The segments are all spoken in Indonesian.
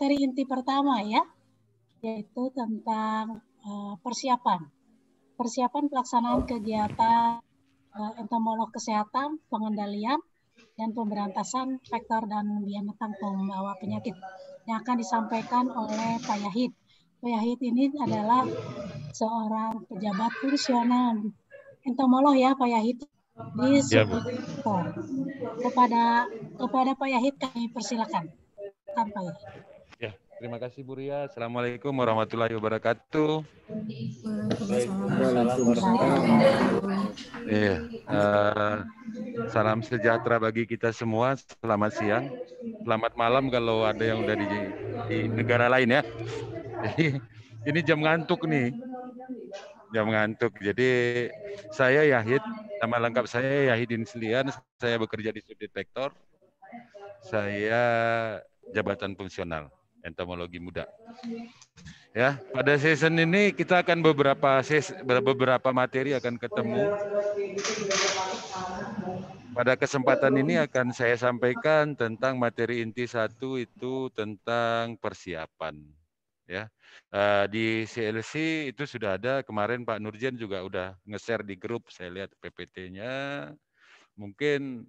materi inti pertama ya, yaitu tentang persiapan pelaksanaan kegiatan entomolog kesehatan, pengendalian, dan pemberantasan vektor dan binatang pembawa penyakit yang akan disampaikan oleh Pak Yahid. Pak Yahid ini adalah seorang pejabat fungsional entomolog ya Pak Yahid di sektor. Kepada Pak Yahid kami persilakan. Pak Yahid. Ya, terima kasih Bu Ria. Assalamualaikum warahmatullahi wabarakatuh. Iya, salam sejahtera bagi kita semua. Selamat siang, selamat malam kalau ada yang udah di negara lain ya. Jadi ini jam ngantuk nih, jam ngantuk. Jadi saya Yahid, nama lengkap saya Yahidin Selian. Saya bekerja di Subdetektor. Saya jabatan fungsional entomologi muda. Ya, pada season ini kita akan beberapa materi akan ketemu. Pada kesempatan ini akan saya sampaikan tentang materi inti 1 itu tentang persiapan. Ya, di CLC itu sudah ada kemarin Pak Nurjan juga udah nge-share di grup. Saya lihat PPT-nya. Mungkin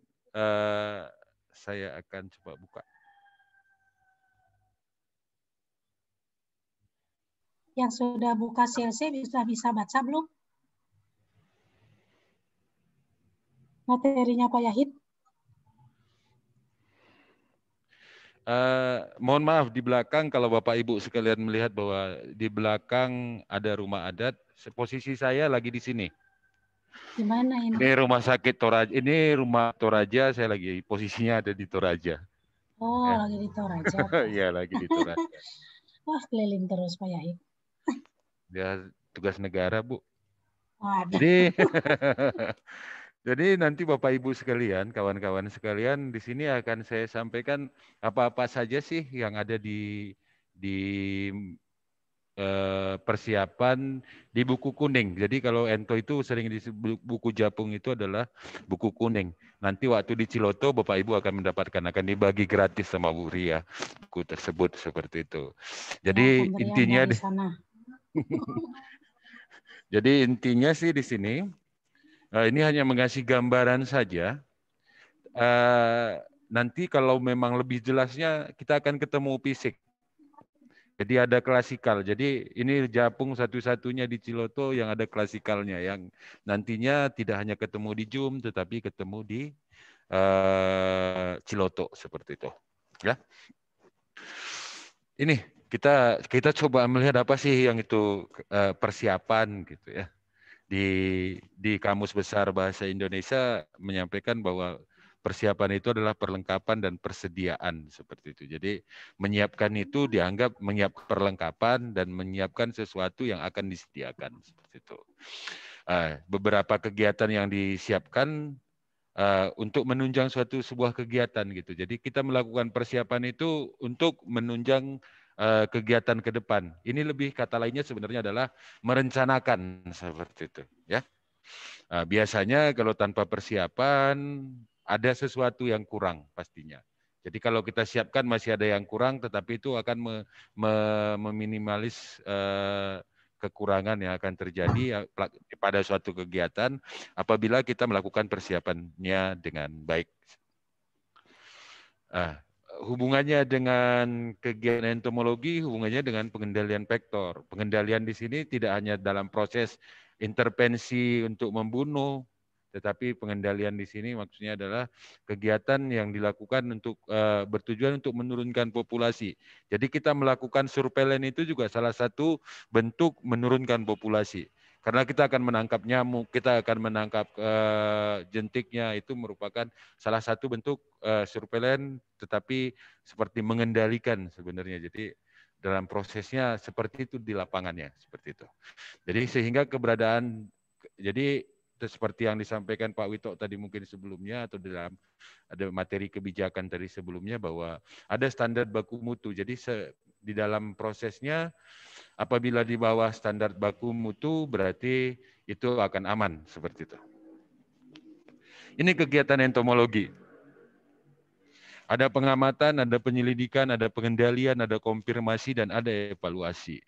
saya akan coba buka. Yang sudah buka CLC bisa baca belum? Materinya Pak Yahid. Mohon maaf di belakang kalau Bapak Ibu sekalian melihat bahwa di belakang ada rumah adat. Posisi saya lagi di sini. Di mana ini? Ini rumah sakit Toraja. Ini rumah Toraja. Saya lagi posisinya ada di Toraja. Oh, ya. Lagi di Toraja. Iya, lagi di Toraja. Wah, keliling terus Pak Yahid. Ya, tugas negara, Bu. Waduh. Jadi nanti Bapak Ibu sekalian, kawan-kawan sekalian, di sini akan saya sampaikan apa-apa saja sih yang ada di persiapan di buku kuning. Jadi kalau ento itu sering disebut buku Japung itu adalah buku kuning. Nanti waktu di Ciloto Bapak Ibu akan mendapatkan, akan dibagi gratis sama Bu Ria buku tersebut seperti itu. Jadi ya, intinya dari sana. Jadi intinya sih di sini ini hanya mengasih gambaran saja. Nanti kalau memang lebih jelasnya kita akan ketemu fisik. Jadi ada klasikal. Jadi ini Japung satu-satunya di Ciloto yang ada klasikalnya, yang nantinya tidak hanya ketemu di Jum, tetapi ketemu di Ciloto seperti itu. Ya. Ini kita coba melihat apa sih yang itu persiapan gitu ya. Di Kamus Besar Bahasa Indonesia menyampaikan bahwa persiapan itu adalah perlengkapan dan persediaan seperti itu. Jadi menyiapkan itu dianggap menyiapkan perlengkapan dan menyiapkan sesuatu yang akan disediakan seperti itu. Beberapa kegiatan yang disiapkan untuk menunjang sebuah kegiatan gitu. Jadi kita melakukan persiapan itu untuk menunjang kegiatan ke depan. Ini lebih kata lainnya sebenarnya adalah merencanakan seperti itu, ya. Biasanya kalau tanpa persiapan ada sesuatu yang kurang pastinya. Jadi kalau kita siapkan masih ada yang kurang, tetapi itu akan meminimalis kekurangan yang akan terjadi pada suatu kegiatan apabila kita melakukan persiapannya dengan baik. Hubungannya dengan kegiatan entomologi, hubungannya dengan pengendalian vektor. Pengendalian di sini tidak hanya dalam proses intervensi untuk membunuh, tetapi pengendalian di sini maksudnya adalah kegiatan yang dilakukan untuk bertujuan untuk menurunkan populasi. Jadi kita melakukan surveillance itu juga salah satu bentuk menurunkan populasi. Karena kita akan menangkap nyamuk, kita akan menangkap jentiknya, itu merupakan salah satu bentuk surveillance, tetapi seperti mengendalikan sebenarnya. Jadi dalam prosesnya seperti itu di lapangannya, seperti itu. Jadi sehingga keberadaan, jadi seperti yang disampaikan Pak Wito tadi mungkin sebelumnya atau dalam ada materi kebijakan tadi sebelumnya bahwa ada standar baku mutu. Jadi di dalam prosesnya apabila di bawah standar baku mutu berarti itu akan aman seperti itu. Ini kegiatan entomologi. Ada pengamatan, ada penyelidikan, ada pengendalian, ada konfirmasi, dan ada evaluasi.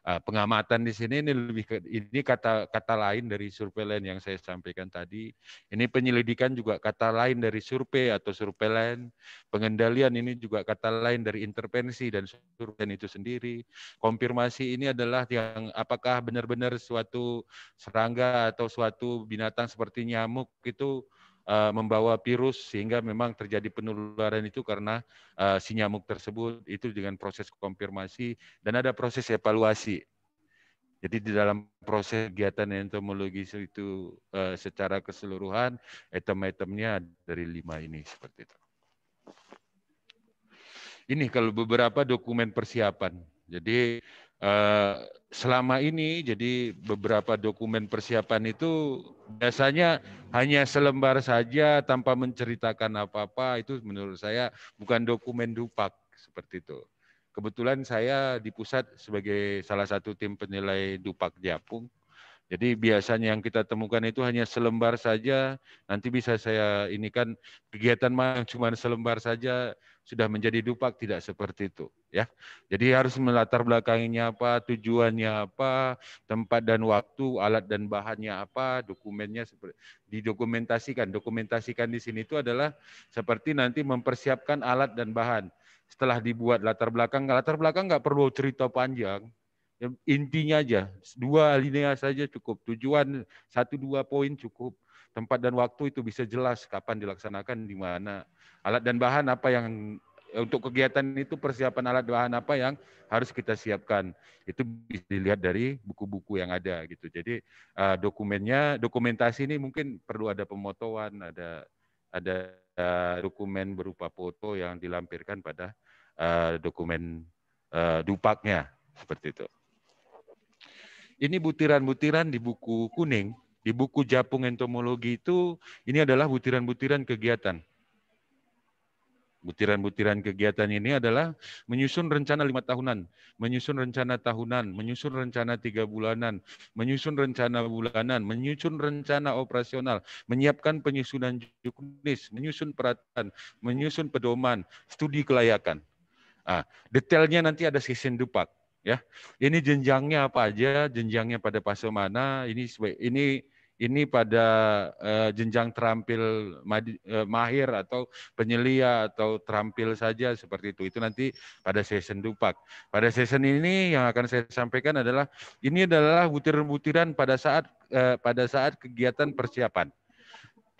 Pengamatan di sini ini lebih ke, ini kata lain dari surveilen yang saya sampaikan tadi. Ini penyelidikan juga kata lain dari survei atau surveilen. Pengendalian ini juga kata lain dari intervensi dan surveilen itu sendiri. Konfirmasi ini adalah yang apakah benar-benar suatu serangga atau suatu binatang seperti nyamuk itu membawa virus sehingga memang terjadi penularan itu karena si nyamuk tersebut, itu dengan proses konfirmasi, dan ada proses evaluasi. Jadi di dalam proses kegiatan entomologi itu secara keseluruhan item-itemnya dari 5 ini seperti itu. Ini kalau beberapa dokumen persiapan. Jadi selama ini jadi beberapa dokumen persiapan itu biasanya hanya selembar saja tanpa menceritakan apa-apa, itu menurut saya bukan dokumen Dupak seperti itu. Kebetulan saya di pusat sebagai salah satu tim penilai Dupak Japung. Jadi biasanya yang kita temukan itu hanya selembar saja. Nanti bisa saya ini kan kegiatan yang cuma selembar saja sudah menjadi Dupak, tidak seperti itu, ya. Jadi harus melatar belakangnya apa, tujuannya apa, tempat dan waktu, alat dan bahannya apa, dokumennya seperti didokumentasikan. Dokumentasikan di sini itu adalah seperti nanti mempersiapkan alat dan bahan. Setelah dibuat latar belakang nggak perlu cerita panjang. Intinya aja, 2 alinea saja cukup. Tujuan 1-2 poin cukup. Tempat dan waktu itu bisa jelas kapan dilaksanakan, di mana. Alat dan bahan apa yang untuk kegiatan itu, persiapan alat bahan apa yang harus kita siapkan. Itu bisa dilihat dari buku-buku yang ada gitu. Jadi dokumentasi ini mungkin perlu ada pemotoan, ada dokumen berupa foto yang dilampirkan pada dokumen Dupaknya seperti itu. Ini butiran-butiran di buku kuning, di buku Japung Entomologi itu, ini adalah butiran-butiran kegiatan. Butiran-butiran kegiatan ini adalah menyusun rencana 5 tahunan, menyusun rencana tahunan, menyusun rencana 3 bulanan, menyusun rencana bulanan, menyusun rencana operasional, menyiapkan penyusunan juknis, menyusun peraturan, menyusun pedoman, studi kelayakan. Detailnya nanti ada season Dupak. Ya, ini jenjangnya apa aja, jenjangnya pada fase mana, ini pada jenjang terampil mahir atau penyelia atau terampil saja seperti itu. Itu nanti pada season Dupak. Pada season ini yang akan saya sampaikan adalah ini adalah butiran-butiran pada saat kegiatan persiapan.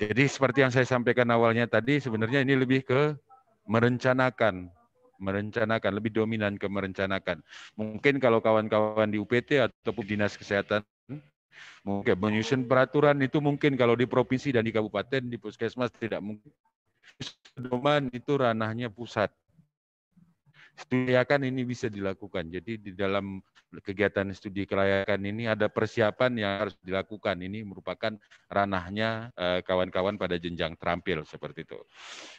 Jadi seperti yang saya sampaikan awalnya tadi, sebenarnya ini lebih ke merencanakan, lebih dominan ke merencanakan. Mungkin kalau kawan-kawan di UPT ataupun Dinas Kesehatan, mungkin menyusun peraturan itu mungkin kalau di provinsi dan di kabupaten, di puskesmas tidak mungkin. Pedoman itu ranahnya pusat. Studi kelayakan ini bisa dilakukan. Jadi di dalam kegiatan studi kelayakan ini ada persiapan yang harus dilakukan. Ini merupakan ranahnya kawan-kawan pada jenjang terampil seperti itu.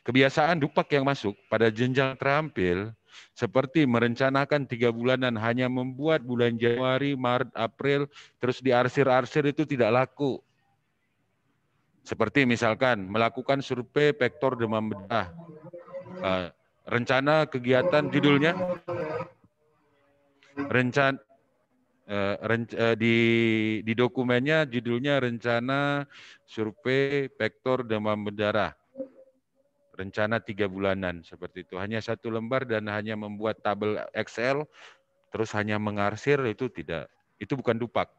Kebiasaan Dupak yang masuk pada jenjang terampil seperti merencanakan 3 bulanan, hanya membuat bulan Januari, Maret, April, terus diarsir-arsir itu tidak laku. Seperti misalkan melakukan survei vektor demam berdarah. Rencana kegiatan judulnya di dokumennya judulnya rencana survei vektor demam berdarah. Rencana 3 bulanan seperti itu. Hanya 1 lembar dan hanya membuat tabel Excel terus hanya mengarsir, itu tidak. Itu bukan Dupak.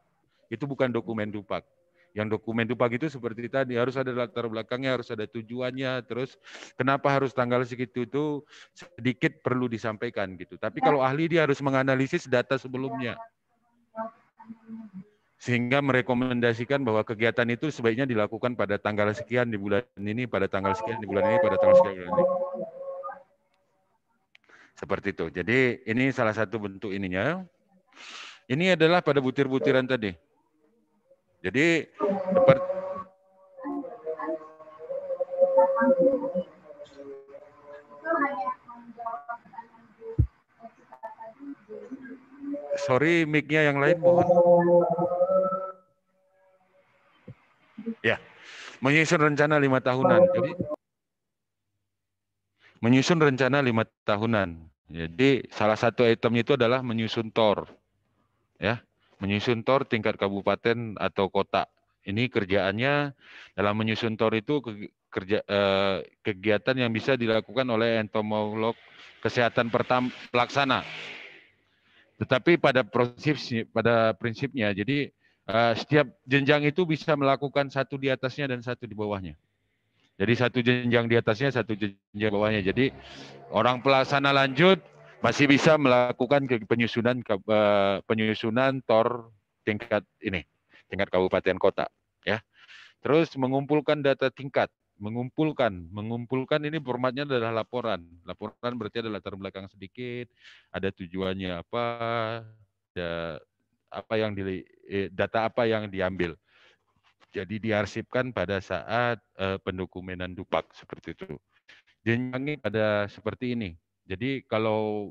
Itu bukan dokumen Dupak. Yang dokumen Dupak itu seperti tadi, harus ada latar belakangnya, harus ada tujuannya, terus kenapa harus tanggal segitu itu sedikit perlu disampaikan gitu. Tapi kalau ahli dia harus menganalisis data sebelumnya. Sehingga merekomendasikan bahwa kegiatan itu sebaiknya dilakukan pada tanggal sekian di bulan ini, pada tanggal sekian di bulan ini, pada tanggal sekian di bulan ini. Seperti itu. Jadi ini salah satu bentuk ininya. Ini adalah pada butir-butiran tadi. Jadi sorry, mic-nya yang lain mohon. Ya, menyusun rencana 5 tahunan. Jadi menyusun rencana 5 tahunan. Jadi salah satu itemnya itu adalah menyusun TOR, ya, menyusun TOR tingkat kabupaten atau kota. Ini kerjaannya dalam menyusun TOR itu kegiatan yang bisa dilakukan oleh entomolog kesehatan pelaksana. Tetapi pada prinsipnya, jadi setiap jenjang itu bisa melakukan satu di atasnya dan satu di bawahnya. Jadi satu jenjang di atasnya, satu jenjang di bawahnya. Jadi orang pelaksana lanjut masih bisa melakukan penyusunan TOR tingkat kabupaten kota, ya. Terus mengumpulkan data tingkat, mengumpulkan ini formatnya adalah laporan. Laporan berarti ada latar belakang sedikit, ada tujuannya apa, ada data apa yang diambil. Jadi diarsipkan pada saat pendokumenan Dupak seperti itu. Jenjangnya pada seperti ini. Jadi kalau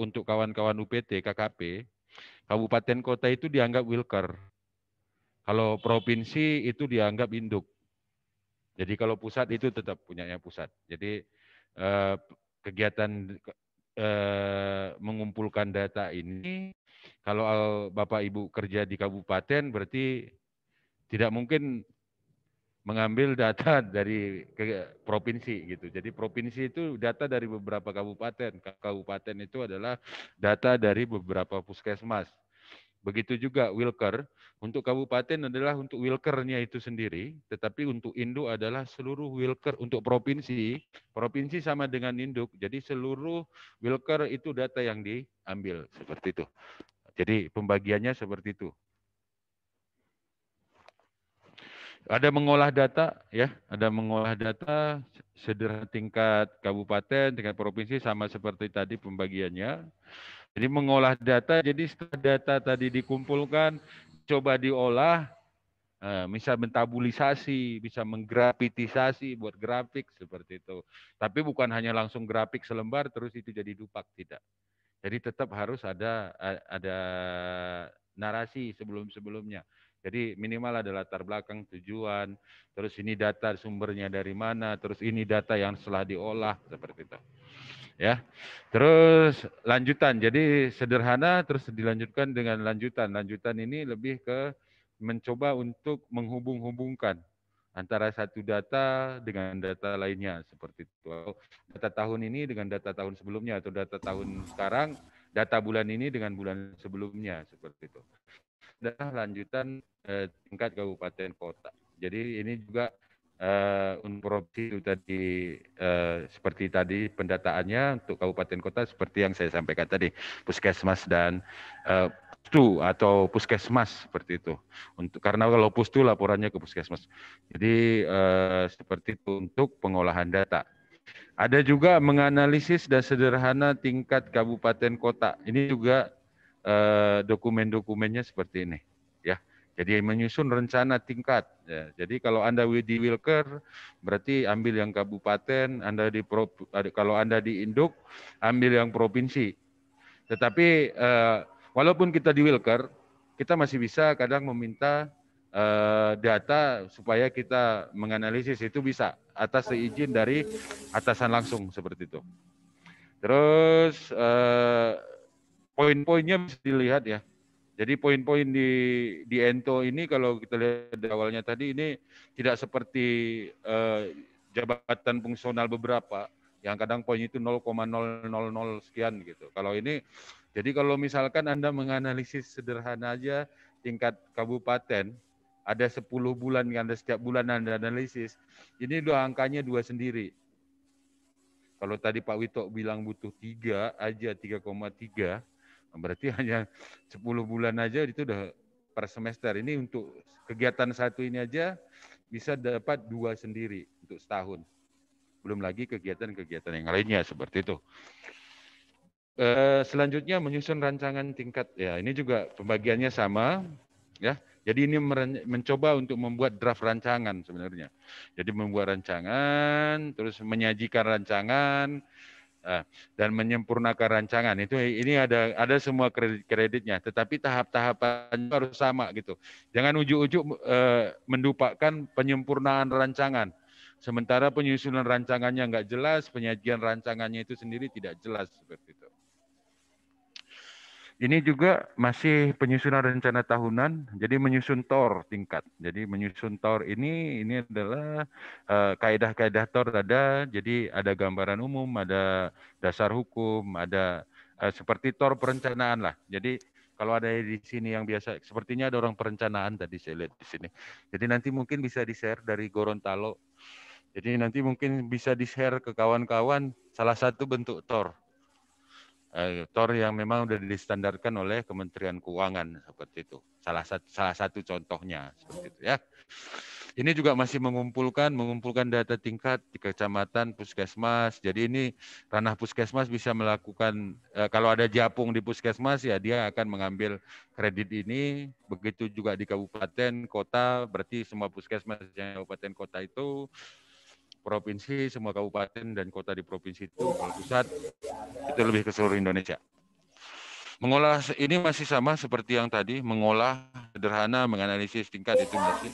untuk kawan-kawan UPT, KKP, kabupaten kota itu dianggap wilker. Kalau provinsi itu dianggap induk. Jadi kalau pusat itu tetap punyanya pusat. Jadi kegiatan mengumpulkan data ini, kalau Bapak Ibu kerja di kabupaten berarti tidak mungkin mengambil data dari provinsi gitu. Jadi provinsi itu data dari beberapa kabupaten. Kabupaten itu adalah data dari beberapa puskesmas. Begitu juga wilker, untuk kabupaten adalah untuk wilkernya itu sendiri, tetapi untuk induk adalah seluruh wilker. Untuk provinsi sama dengan induk, jadi seluruh wilker itu data yang diambil, seperti itu. Jadi pembagiannya seperti itu. Ada mengolah data, ya, ada mengolah data sederhana tingkat kabupaten, tingkat provinsi, sama seperti tadi pembagiannya. Jadi mengolah data, jadi setelah data tadi dikumpulkan, coba diolah, bisa mentabulisasi, bisa menggrafitisasi, buat grafik seperti itu. Tapi bukan hanya langsung grafik selembar terus itu jadi Dupak, tidak. Jadi tetap harus ada narasi sebelum-sebelumnya. Jadi minimal ada latar belakang, tujuan, terus ini data sumbernya dari mana, terus ini data yang setelah diolah, seperti itu. Ya, terus lanjutan. Jadi sederhana, terus dilanjutkan dengan lanjutan. Lanjutan ini lebih ke mencoba untuk menghubung-hubungkan antara satu data dengan data lainnya, seperti itu. Data tahun ini dengan data tahun sebelumnya, atau data tahun sekarang, data bulan ini dengan bulan sebelumnya, seperti itu. Dan lanjutan tingkat kabupaten kota. Jadi ini juga untuk provinsi itu tadi seperti tadi pendataannya untuk kabupaten kota seperti yang saya sampaikan tadi, puskesmas dan pustu atau puskesmas, seperti itu. Karena kalau pustu laporannya ke puskesmas. Jadi seperti itu untuk pengolahan data. Ada juga menganalisis dan sederhana tingkat kabupaten kota. Ini juga dokumen-dokumennya seperti ini, ya. Jadi menyusun rencana tingkat. Ya. Jadi kalau Anda di wilker, berarti ambil yang kabupaten. Kalau Anda di induk, ambil yang provinsi. Tetapi walaupun kita di wilker, kita masih bisa kadang meminta data supaya kita menganalisis, itu bisa atas seizin dari atasan langsung, seperti itu. Terus poin-poinnya bisa dilihat, ya. Jadi poin-poin di ENTO ini kalau kita lihat di awalnya tadi, ini tidak seperti jabatan fungsional beberapa yang kadang poin itu 0,000 sekian gitu. Kalau ini, jadi kalau misalkan Anda menganalisis sederhana aja tingkat kabupaten, ada 10 bulan, Anda setiap bulan Anda analisis, ini angkanya 2 sendiri. Kalau tadi Pak Wito bilang butuh 3 aja, 3,3, berarti hanya 10 bulan aja itu udah per semester. Ini untuk kegiatan satu ini aja bisa dapat 2 sendiri untuk setahun. Belum lagi kegiatan-kegiatan yang lainnya, seperti itu. Selanjutnya menyusun rancangan tingkat. Ya, ini juga pembagiannya sama, ya. Jadi ini mencoba untuk membuat draft rancangan sebenarnya. Jadi membuat rancangan, terus menyajikan rancangan, dan menyempurnakan rancangan. Ini ada semua kreditnya, tetapi tahap-tahapannya harus sama gitu. Jangan ujuk-ujuk mendupakkan penyempurnaan rancangan. Sementara penyusunan rancangannya nggak jelas, penyajian rancangannya itu sendiri tidak jelas seperti itu. Ini juga masih penyusunan rencana tahunan, jadi menyusun TOR tingkat. Jadi menyusun TOR ini adalah kaedah-kaedah TOR ada, jadi ada gambaran umum, ada dasar hukum, ada seperti TOR perencanaan lah. Jadi kalau ada di sini yang biasa, sepertinya ada orang perencanaan tadi saya lihat di sini. Jadi nanti mungkin bisa di-share dari Gorontalo. Jadi nanti mungkin bisa di-share ke kawan-kawan salah satu bentuk TOR. TOR yang memang sudah distandarkan oleh Kementerian Keuangan seperti itu. Salah satu contohnya seperti itu ya. Ini juga masih mengumpulkan data tingkat di kecamatan, puskesmas. Jadi ini ranah puskesmas bisa melakukan kalau ada japung di puskesmas ya dia akan mengambil kredit ini. Begitu juga di kabupaten, kota, berarti semua puskesmas yang kabupaten kota itu provinsi, semua kabupaten dan kota di provinsi itu, kalau pusat, itu lebih ke seluruh Indonesia. Mengolah ini masih sama seperti yang tadi, mengolah sederhana, menganalisis tingkat itu masih.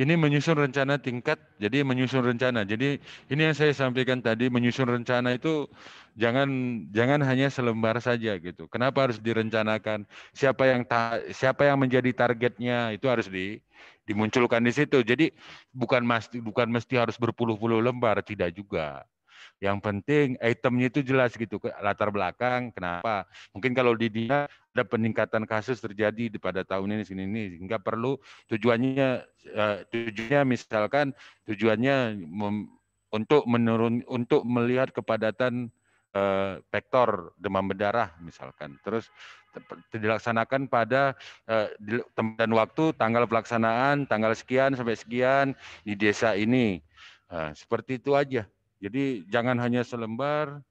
Ini menyusun rencana tingkat, jadi menyusun rencana. Jadi ini yang saya sampaikan tadi, menyusun rencana itu jangan hanya selembar saja gitu. Kenapa harus direncanakan? Siapa yang menjadi targetnya itu harus dimunculkan di situ. Jadi bukan mesti harus berpuluh-puluh lembar, tidak juga. Yang penting itemnya itu jelas gitu, latar belakang, kenapa. Mungkin kalau di dia ada peningkatan kasus terjadi pada tahun ini, sehingga perlu tujuannya misalkan tujuannya untuk melihat kepadatan vektor demam berdarah misalkan. Terus dilaksanakan pada dan waktu, tanggal pelaksanaan, tanggal sekian sampai sekian di desa ini. Seperti itu aja. Jadi jangan hanya selembar,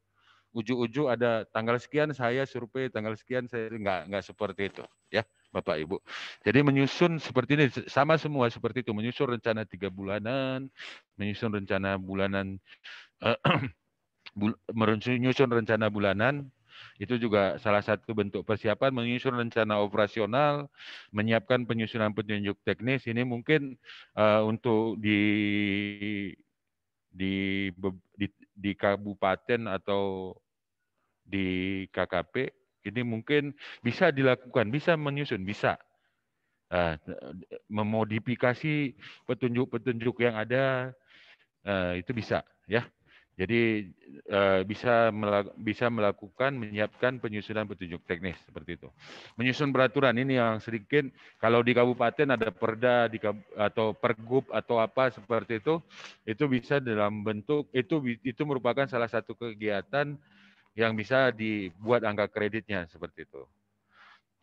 ujung-ujung ada tanggal sekian saya survei, tanggal sekian saya nggak seperti itu, ya Bapak Ibu. Jadi menyusun seperti ini, sama semua seperti itu, menyusun rencana 3 bulanan, menyusun rencana bulanan, menyusun rencana bulanan, itu juga salah satu bentuk persiapan, menyusun rencana operasional, menyiapkan penyusunan petunjuk teknis, ini mungkin untuk di kabupaten atau di KKP ini mungkin bisa dilakukan, bisa menyusun, bisa memodifikasi petunjuk-petunjuk yang ada, itu bisa ya. Jadi bisa melakukan menyiapkan penyusunan petunjuk teknis seperti itu. Menyusun peraturan ini yang sedikit kalau di kabupaten ada perda atau pergub atau apa seperti itu bisa dalam bentuk itu merupakan salah satu kegiatan yang bisa dibuat angka kreditnya seperti itu.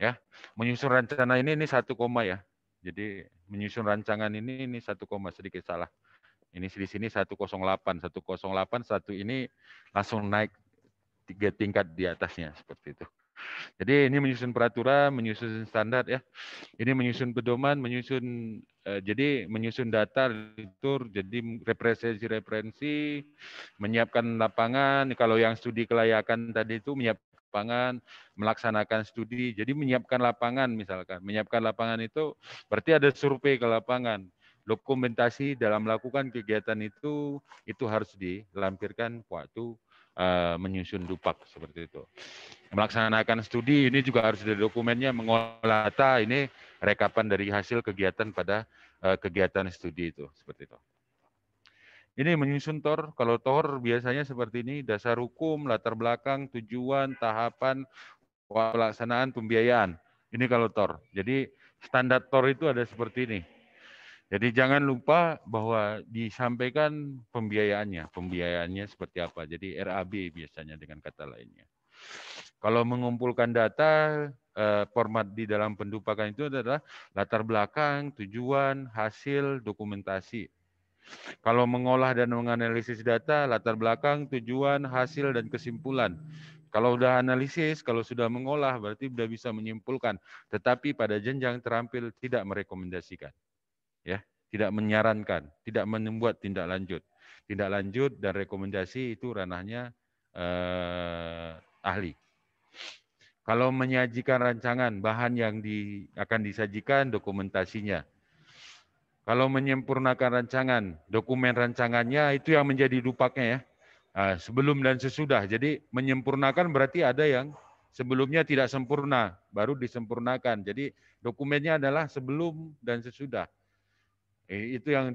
Ya, menyusun rencana ini 1 koma ya. Jadi menyusun rancangan ini 1 koma, sedikit salah. Ini di sini 108 satu ini langsung naik 3 tingkat di atasnya seperti itu. Jadi ini menyusun peraturan, menyusun standar ya. Ini menyusun pedoman, jadi menyusun data, litur, jadi referensi, menyiapkan lapangan. Kalau yang studi kelayakan tadi itu menyiapkan lapangan, melaksanakan studi. Jadi menyiapkan lapangan misalkan. Menyiapkan lapangan itu berarti ada survei ke lapangan. Dokumentasi dalam melakukan kegiatan itu harus dilampirkan waktu menyusun dupak seperti itu. Melaksanakan studi ini juga harus ada dokumennya, mengolah data ini rekapan dari hasil kegiatan pada kegiatan studi itu seperti itu. Ini menyusun TOR, kalau TOR biasanya seperti ini, dasar hukum, latar belakang, tujuan, tahapan, pelaksanaan, pembiayaan. Ini kalau TOR. Jadi standar TOR itu ada seperti ini. Jadi jangan lupa bahwa disampaikan pembiayaannya. Pembiayaannya seperti apa. Jadi RAB biasanya dengan kata lainnya. Kalau mengumpulkan data, format di dalam pendupakan itu adalah latar belakang, tujuan, hasil, dokumentasi. Kalau mengolah dan menganalisis data, latar belakang, tujuan, hasil, dan kesimpulan. Kalau sudah analisis, kalau sudah mengolah, berarti sudah bisa menyimpulkan. Tetapi pada jenjang terampil tidak merekomendasikan. Ya, tidak menyarankan, tidak membuat tindak lanjut. Tindak lanjut dan rekomendasi itu ranahnya ahli. Kalau menyajikan rancangan, bahan yang akan disajikan, dokumentasinya. Kalau menyempurnakan rancangan, dokumen rancangannya itu yang menjadi dupaknya ya. Sebelum dan sesudah. Jadi menyempurnakan berarti ada yang sebelumnya tidak sempurna, baru disempurnakan. Jadi dokumennya adalah sebelum dan sesudah. Itu yang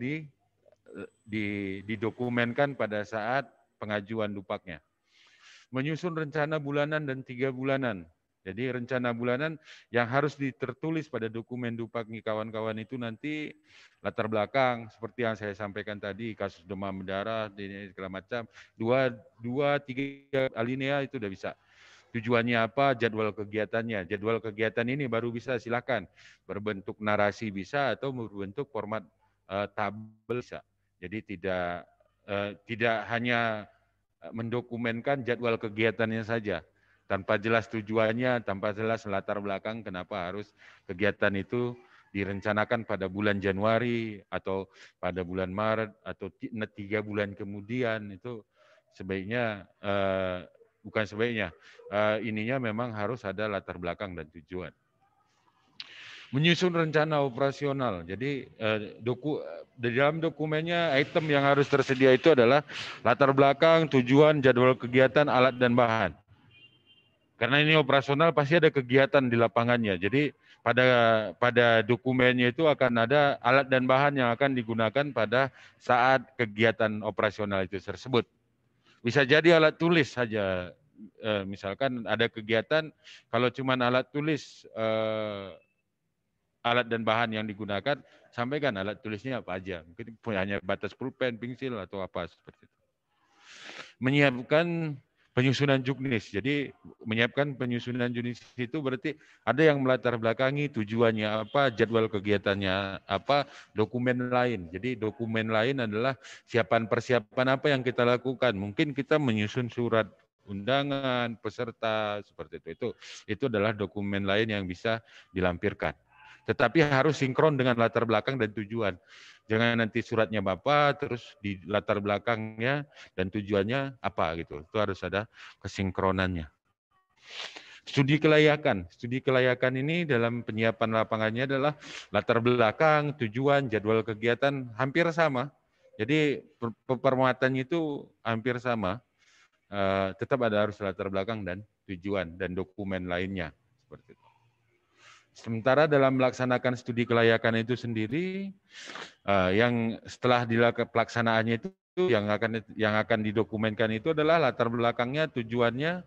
didokumenkan pada saat pengajuan dupaknya. Menyusun rencana bulanan dan 3 bulanan. Jadi rencana bulanan yang harus tertulis pada dokumen dupak nih kawan-kawan itu nanti latar belakang seperti yang saya sampaikan tadi, kasus demam berdarah, segala macam. Dua, tiga alinea itu udah bisa. Tujuannya apa, jadwal kegiatannya. Jadwal kegiatan ini baru bisa silakan berbentuk narasi bisa atau berbentuk format tabel bisa. Jadi tidak hanya mendokumenkan jadwal kegiatannya saja, tanpa jelas tujuannya, tanpa jelas latar belakang kenapa harus kegiatan itu direncanakan pada bulan Januari atau pada bulan Maret atau 3 bulan kemudian, itu sebaiknya bukan sebaiknya, ininya memang harus ada latar belakang dan tujuan. Menyusun rencana operasional. Jadi di dalam dokumennya item yang harus tersedia itu adalah latar belakang, tujuan, jadwal kegiatan, alat dan bahan. Karena ini operasional pasti ada kegiatan di lapangannya. Jadi pada dokumennya itu akan ada alat dan bahan yang akan digunakan pada saat kegiatan operasional itu tersebut. Bisa jadi alat tulis saja. Misalkan ada kegiatan, kalau cuma alat tulis, alat dan bahan yang digunakan, sampaikan alat tulisnya apa aja. Mungkin hanya batas pulpen, pensil, atau apa seperti itu. Menyiapkan penyusunan juknis. Jadi menyiapkan penyusunan juknis itu berarti ada yang melatar belakangi tujuannya apa, jadwal kegiatannya apa, dokumen lain. Jadi dokumen lain adalah persiapan apa yang kita lakukan. Mungkin kita menyusun surat undangan, peserta, seperti itu. Itu adalah dokumen lain yang bisa dilampirkan. Tetapi harus sinkron dengan latar belakang dan tujuan. Jangan nanti suratnya Bapak, terus di latar belakangnya dan tujuannya apa gitu. Itu harus ada kesinkronannya. Studi kelayakan. Studi kelayakan ini dalam penyiapan lapangannya adalah latar belakang, tujuan, jadwal kegiatan hampir sama. Jadi permuatannya itu hampir sama. Tetap harus latar belakang dan tujuan dan dokumen lainnya. Seperti itu. Sementara dalam melaksanakan studi kelayakan itu sendiri, yang setelah dilakukan pelaksanaannya itu yang akan didokumenkan itu adalah latar belakangnya, tujuannya,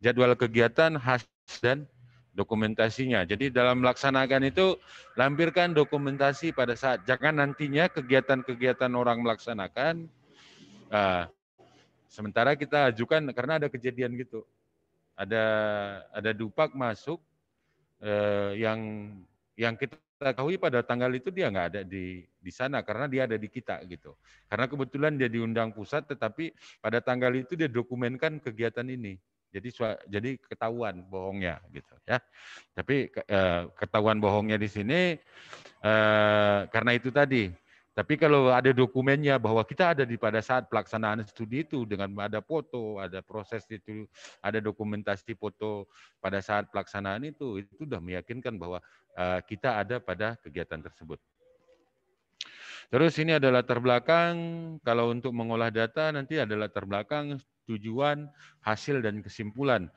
jadwal kegiatan, hasil dan dokumentasinya. Jadi dalam melaksanakan itu lampirkan dokumentasi pada saat, jangan nantinya kegiatan-kegiatan orang melaksanakan, sementara kita ajukan karena ada kejadian gitu, ada dupak masuk. Yang kita ketahui pada tanggal itu dia nggak ada di sana karena dia ada di kita gitu. Karena kebetulan dia diundang pusat, tetapi pada tanggal itu dia dokumenkan kegiatan ini. Jadi ketahuan bohongnya gitu ya. Tapi ketahuan bohongnya di sini karena itu tadi. Tapi kalau ada dokumennya bahwa kita ada pada saat pelaksanaan studi itu dengan ada foto, ada proses itu, ada dokumentasi foto pada saat pelaksanaan itu sudah meyakinkan bahwa kita ada pada kegiatan tersebut. Terus ini ada latar belakang, kalau untuk mengolah data nanti ada latar belakang, tujuan, hasil, dan kesimpulan.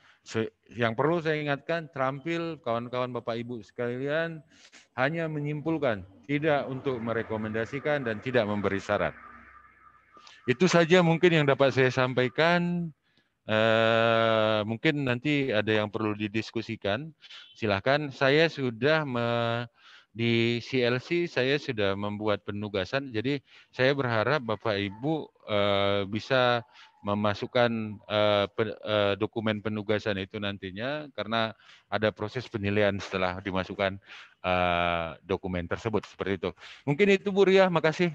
Yang perlu saya ingatkan, terampil kawan-kawan Bapak Ibu sekalian, hanya menyimpulkan, tidak untuk merekomendasikan dan tidak memberi saran. Itu saja mungkin yang dapat saya sampaikan. Mungkin nanti ada yang perlu didiskusikan. Silahkan, saya sudah di CLC saya sudah membuat penugasan. Jadi saya berharap Bapak Ibu bisa memasukkan dokumen penugasan itu nantinya, karena ada proses penilaian setelah dimasukkan dokumen tersebut, seperti itu. Mungkin itu Bu Ria, makasih.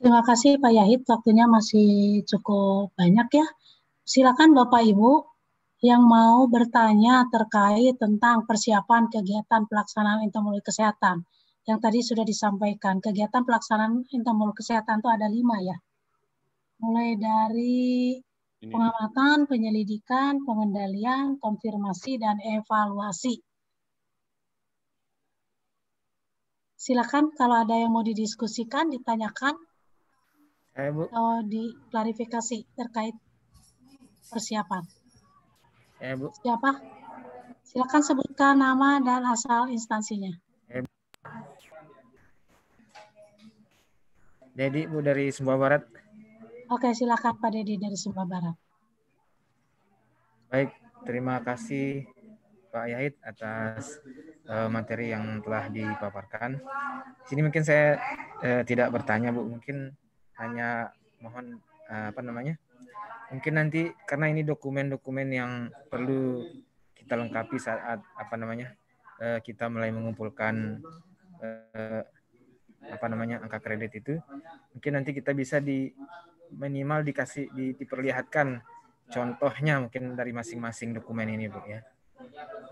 Terima kasih Pak Yahid, waktunya masih cukup banyak ya. Silakan Bapak Ibu yang mau bertanya terkait tentang persiapan kegiatan pelaksanaan entomologi kesehatan. yang tadi sudah disampaikan. Kegiatan pelaksanaan entomologi kesehatan itu ada 5 ya. Mulai dari pengamatan, penyelidikan, pengendalian, konfirmasi, dan evaluasi. Silakan kalau ada yang mau didiskusikan, ditanyakan, atau diklarifikasi terkait persiapan. Bu. Siapa? Silakan sebutkan nama dan asal instansinya. Dedi, Bu, dari Sumba Barat. Oke, silakan Pak Dedi dari Sumba Barat. Baik, terima kasih Pak Yahid atas materi yang telah dipaparkan. Di sini mungkin saya tidak bertanya, Bu, mungkin hanya mohon mungkin nanti karena ini dokumen-dokumen yang perlu kita lengkapi saat kita mulai mengumpulkan angka kredit itu, mungkin nanti kita bisa minimal diperlihatkan contohnya mungkin dari masing-masing dokumen ini, Bu, ya.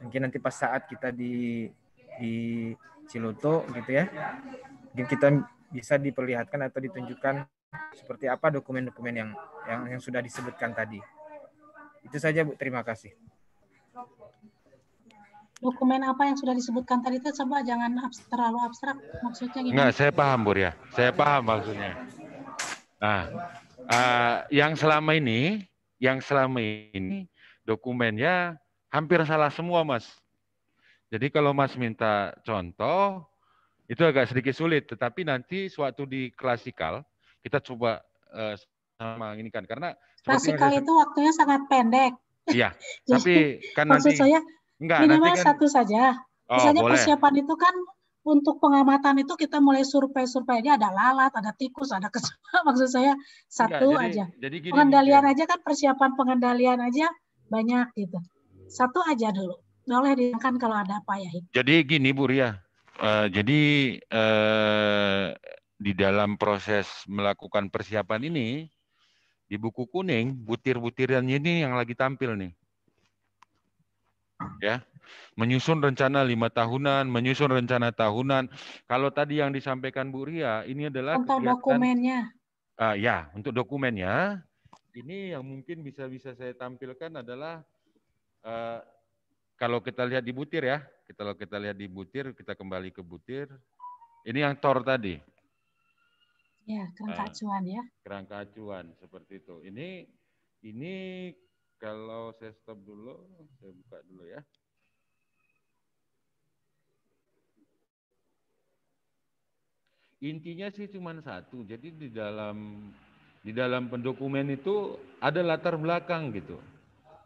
Mungkin nanti pas saat kita di Ciloto gitu ya, mungkin kita bisa diperlihatkan atau ditunjukkan seperti apa dokumen-dokumen yang sudah disebutkan tadi. Itu saja, Bu, terima kasih. Dokumen apa yang sudah disebutkan tadi itu coba jangan terlalu abstrak, maksudnya gimana? Enggak, saya paham, Bu, ya. Saya paham maksudnya. Nah, yang selama ini dokumennya hampir salah semua, Mas. Jadi kalau Mas minta contoh, itu agak sedikit sulit. Tetapi nanti suatu di klasikal, kita coba sama ini kan. Karena klasikal itu waktunya sangat pendek. Iya, tapi kan maksud nanti... saya minimal kan, satu saja. Misalnya persiapan itu kan untuk pengamatan itu kita mulai survei-surveinya ada lalat, ada tikus, ada kecoa. Maksud saya satu aja. Jadi gini, pengendalian aja kan persiapan pengendalian aja banyak gitu. Satu aja dulu. Boleh diangkat kalau ada apa ya. Jadi gini Bu Ria, di dalam proses melakukan persiapan ini di buku kuning butir-butirannya ini yang lagi tampil nih. Ya, menyusun rencana 5 tahunan, menyusun rencana tahunan. Kalau tadi yang disampaikan Bu Ria, ini adalah untuk kegiatan, dokumennya. Ya, untuk dokumennya, ini yang mungkin bisa saya tampilkan adalah kalau kita lihat di butir ya, kalau kita lihat di butir, kita kembali ke butir. Ini yang TOR tadi. Ya, kerangka acuan ya. Kerangka acuan seperti itu. Ini kalau saya stop dulu, saya buka dulu ya. Intinya sih cuma satu. Jadi di dalam pendokumen itu ada latar belakang gitu.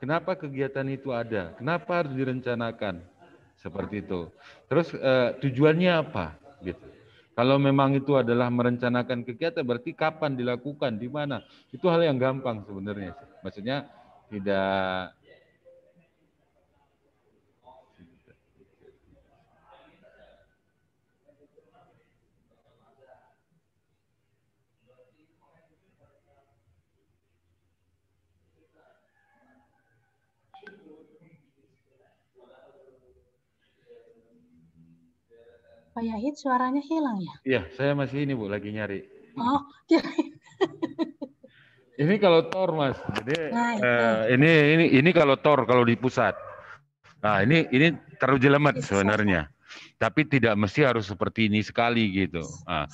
Kenapa kegiatan itu ada? Kenapa harus direncanakan? Seperti itu. Terus tujuannya apa? Gitu. Kalau memang itu adalah merencanakan kegiatan, berarti kapan dilakukan, di mana? Itu hal yang gampang sebenarnya. Maksudnya tidak... Pak Yahid suaranya hilang ya? Iya, saya masih ini Bu, lagi nyari. Oh, ini kalau TOR Mas. Jadi ini kalau TOR kalau di pusat. Nah, ini terlalu jelemet sebenarnya. Tapi tidak mesti harus seperti ini sekali gitu. Nah,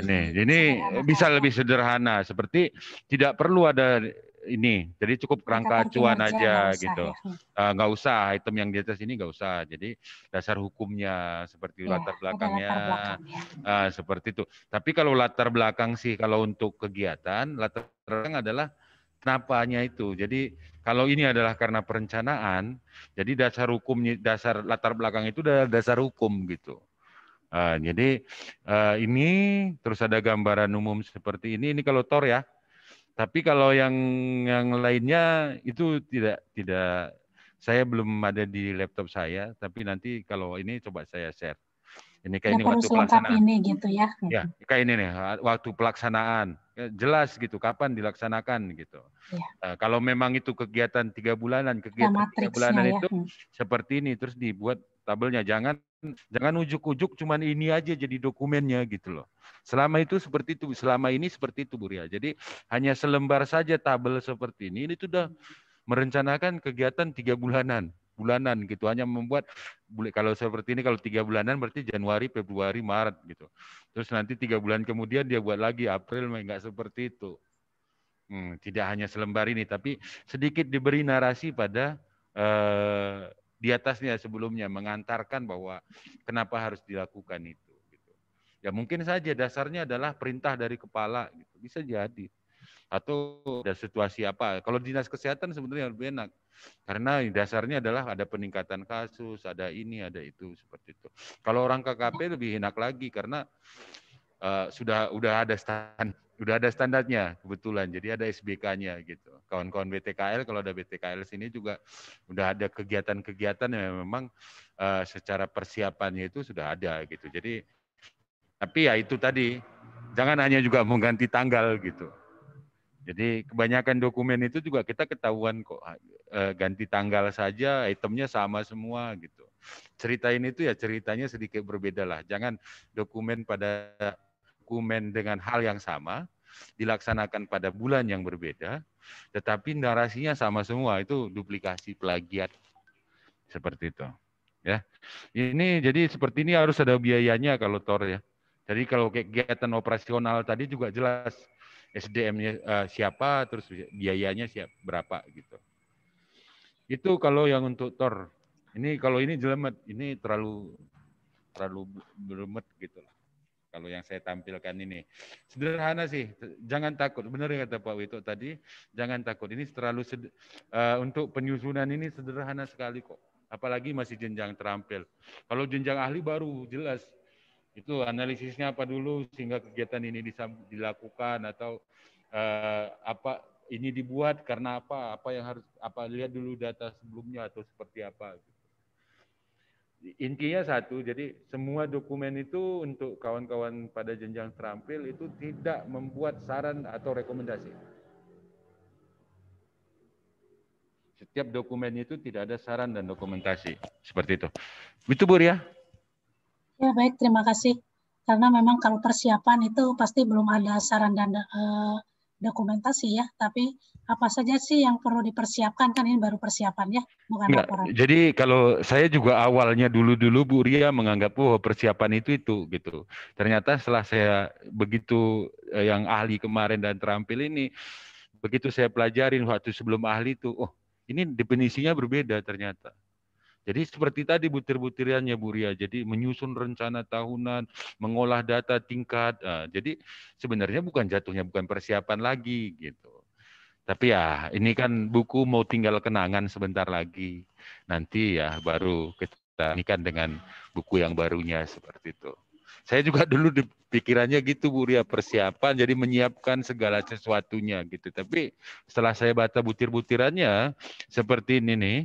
ini bisa lebih sederhana seperti tidak perlu ada ini. Jadi cukup kerangka acuan aja gitu. Nggak usah item yang di atas ini nggak usah. Jadi dasar hukumnya seperti latar belakangnya seperti itu. Tapi kalau latar belakang sih kalau untuk kegiatan latar belakang adalah kenapanya itu. Jadi kalau ini adalah karena perencanaan, jadi dasar hukumnya, dasar latar belakang itu adalah dasar hukum gitu. Jadi ini terus ada gambaran umum seperti ini kalau TOR ya. Tapi kalau yang lainnya itu tidak saya belum ada di laptop saya, tapi nanti kalau ini coba saya share. Ini kayak ini waktu pelaksanaan. Ini gitu ya. Ya, kayak ini nih waktu pelaksanaan. Jelas gitu kapan dilaksanakan gitu. Ya. Kalau memang itu kegiatan 3 bulanan, kegiatan 3 bulanan itu seperti ini terus dibuat tabelnya, jangan jangan ujuk-ujuk cuman ini aja jadi dokumennya gitu loh. Selama itu seperti itu, selama ini seperti itu Bu Ria. Jadi hanya selembar saja tabel seperti ini sudah merencanakan kegiatan 3 bulanan gitu, hanya membuat kalau seperti ini kalau 3 bulanan berarti Januari, Februari, Maret gitu. Terus nanti 3 bulan kemudian dia buat lagi April, Mei, nggak seperti itu. Tidak hanya selembar ini, tapi sedikit diberi narasi pada di atasnya sebelumnya mengantarkan bahwa kenapa harus dilakukan itu. Gitu. Ya mungkin saja dasarnya adalah perintah dari kepala, gitu. Bisa jadi. Atau ada situasi apa. Kalau dinas kesehatan sebenarnya lebih enak. Karena dasarnya adalah ada peningkatan kasus, ada ini, ada itu, seperti itu. Kalau orang KKP lebih enak lagi karena sudah ada standarnya kebetulan. Jadi ada SBK-nya gitu. Kawan-kawan BTKL kalau ada BTKL sini juga udah ada kegiatan-kegiatan yang memang secara persiapannya itu sudah ada gitu. Jadi tapi ya itu tadi jangan hanya juga mengganti tanggal gitu. Jadi kebanyakan dokumen itu juga kita ketahuan kok ganti tanggal saja itemnya sama semua gitu. Cerita ini tuh ya ceritanya sedikit berbeda lah. Jangan dokumen dengan hal yang sama dilaksanakan pada bulan yang berbeda, tetapi narasinya sama semua, itu duplikasi plagiat seperti itu. Ya, ini jadi seperti ini harus ada biayanya kalau TOR ya. Jadi kalau kegiatan operasional tadi juga jelas. SDM-nya siapa, terus biayanya berapa gitu. Itu kalau yang untuk TOR. Ini kalau ini jelemet, ini terlalu jelemet gitu lah. Kalau yang saya tampilkan ini sederhana sih, jangan takut. Benar yang kata Pak Wito tadi, jangan takut. Ini terlalu untuk penyusunan ini sederhana sekali kok. Apalagi masih jenjang terampil. Kalau jenjang ahli baru jelas. Itu analisisnya apa dulu sehingga kegiatan ini bisa dilakukan atau apa ini dibuat karena apa yang harus lihat dulu data sebelumnya atau seperti apa. Intinya satu, jadi semua dokumen itu untuk kawan-kawan pada jenjang terampil itu tidak membuat saran atau rekomendasi. Setiap dokumen itu tidak ada saran dan dokumentasi seperti itu. Itu Bu Ria. Ya baik, terima kasih. Karena memang kalau persiapan itu pasti belum ada saran dan dokumentasi ya. Tapi apa saja sih yang perlu dipersiapkan, kan ini baru persiapan ya, bukan laporan. Jadi kalau saya juga awalnya dulu Bu Ria menganggap persiapan itu gitu. Ternyata setelah saya begitu yang ahli kemarin dan terampil ini, begitu saya pelajarin waktu sebelum ahli itu, ini definisinya berbeda ternyata. Jadi seperti tadi butir-butirannya Bu Ria, jadi menyusun rencana tahunan, mengolah data tingkat. Jadi sebenarnya jatuhnya bukan persiapan lagi gitu. Tapi ya ini kan buku mau tinggal kenangan sebentar lagi. Nanti ya baru kita ini kan dengan buku yang barunya seperti itu. Saya juga dulu pikirannya gitu Bu Ria, persiapan jadi menyiapkan segala sesuatunya gitu. Tapi setelah saya baca butir-butirannya seperti ini nih.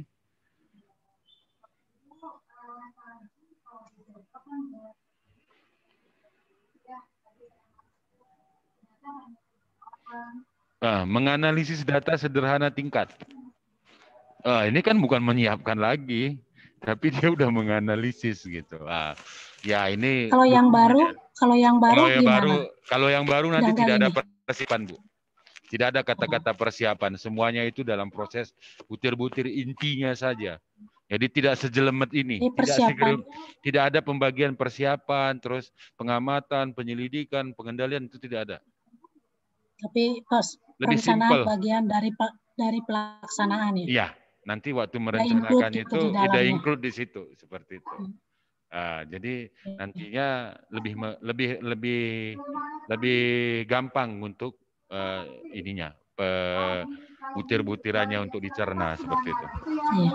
Menganalisis data sederhana tingkat. Ini kan bukan menyiapkan lagi, tapi dia udah menganalisis gitu. Ya ini. Kalau yang baru gimana? Kalau yang baru nanti tidak ada persiapan Bu. Tidak ada kata-kata persiapan. Semuanya itu dalam proses butir-butir intinya saja. Jadi tidak sejelemet ini. Tidak ada pembagian persiapan, terus pengamatan, penyelidikan, pengendalian itu tidak ada. Tapi perencanaan bagian dari pelaksanaan ya. Iya, nanti waktu merencanakan itu tidak include di situ seperti itu. Jadi nantinya lebih gampang untuk butir-butirannya untuk dicerna seperti itu. Iya,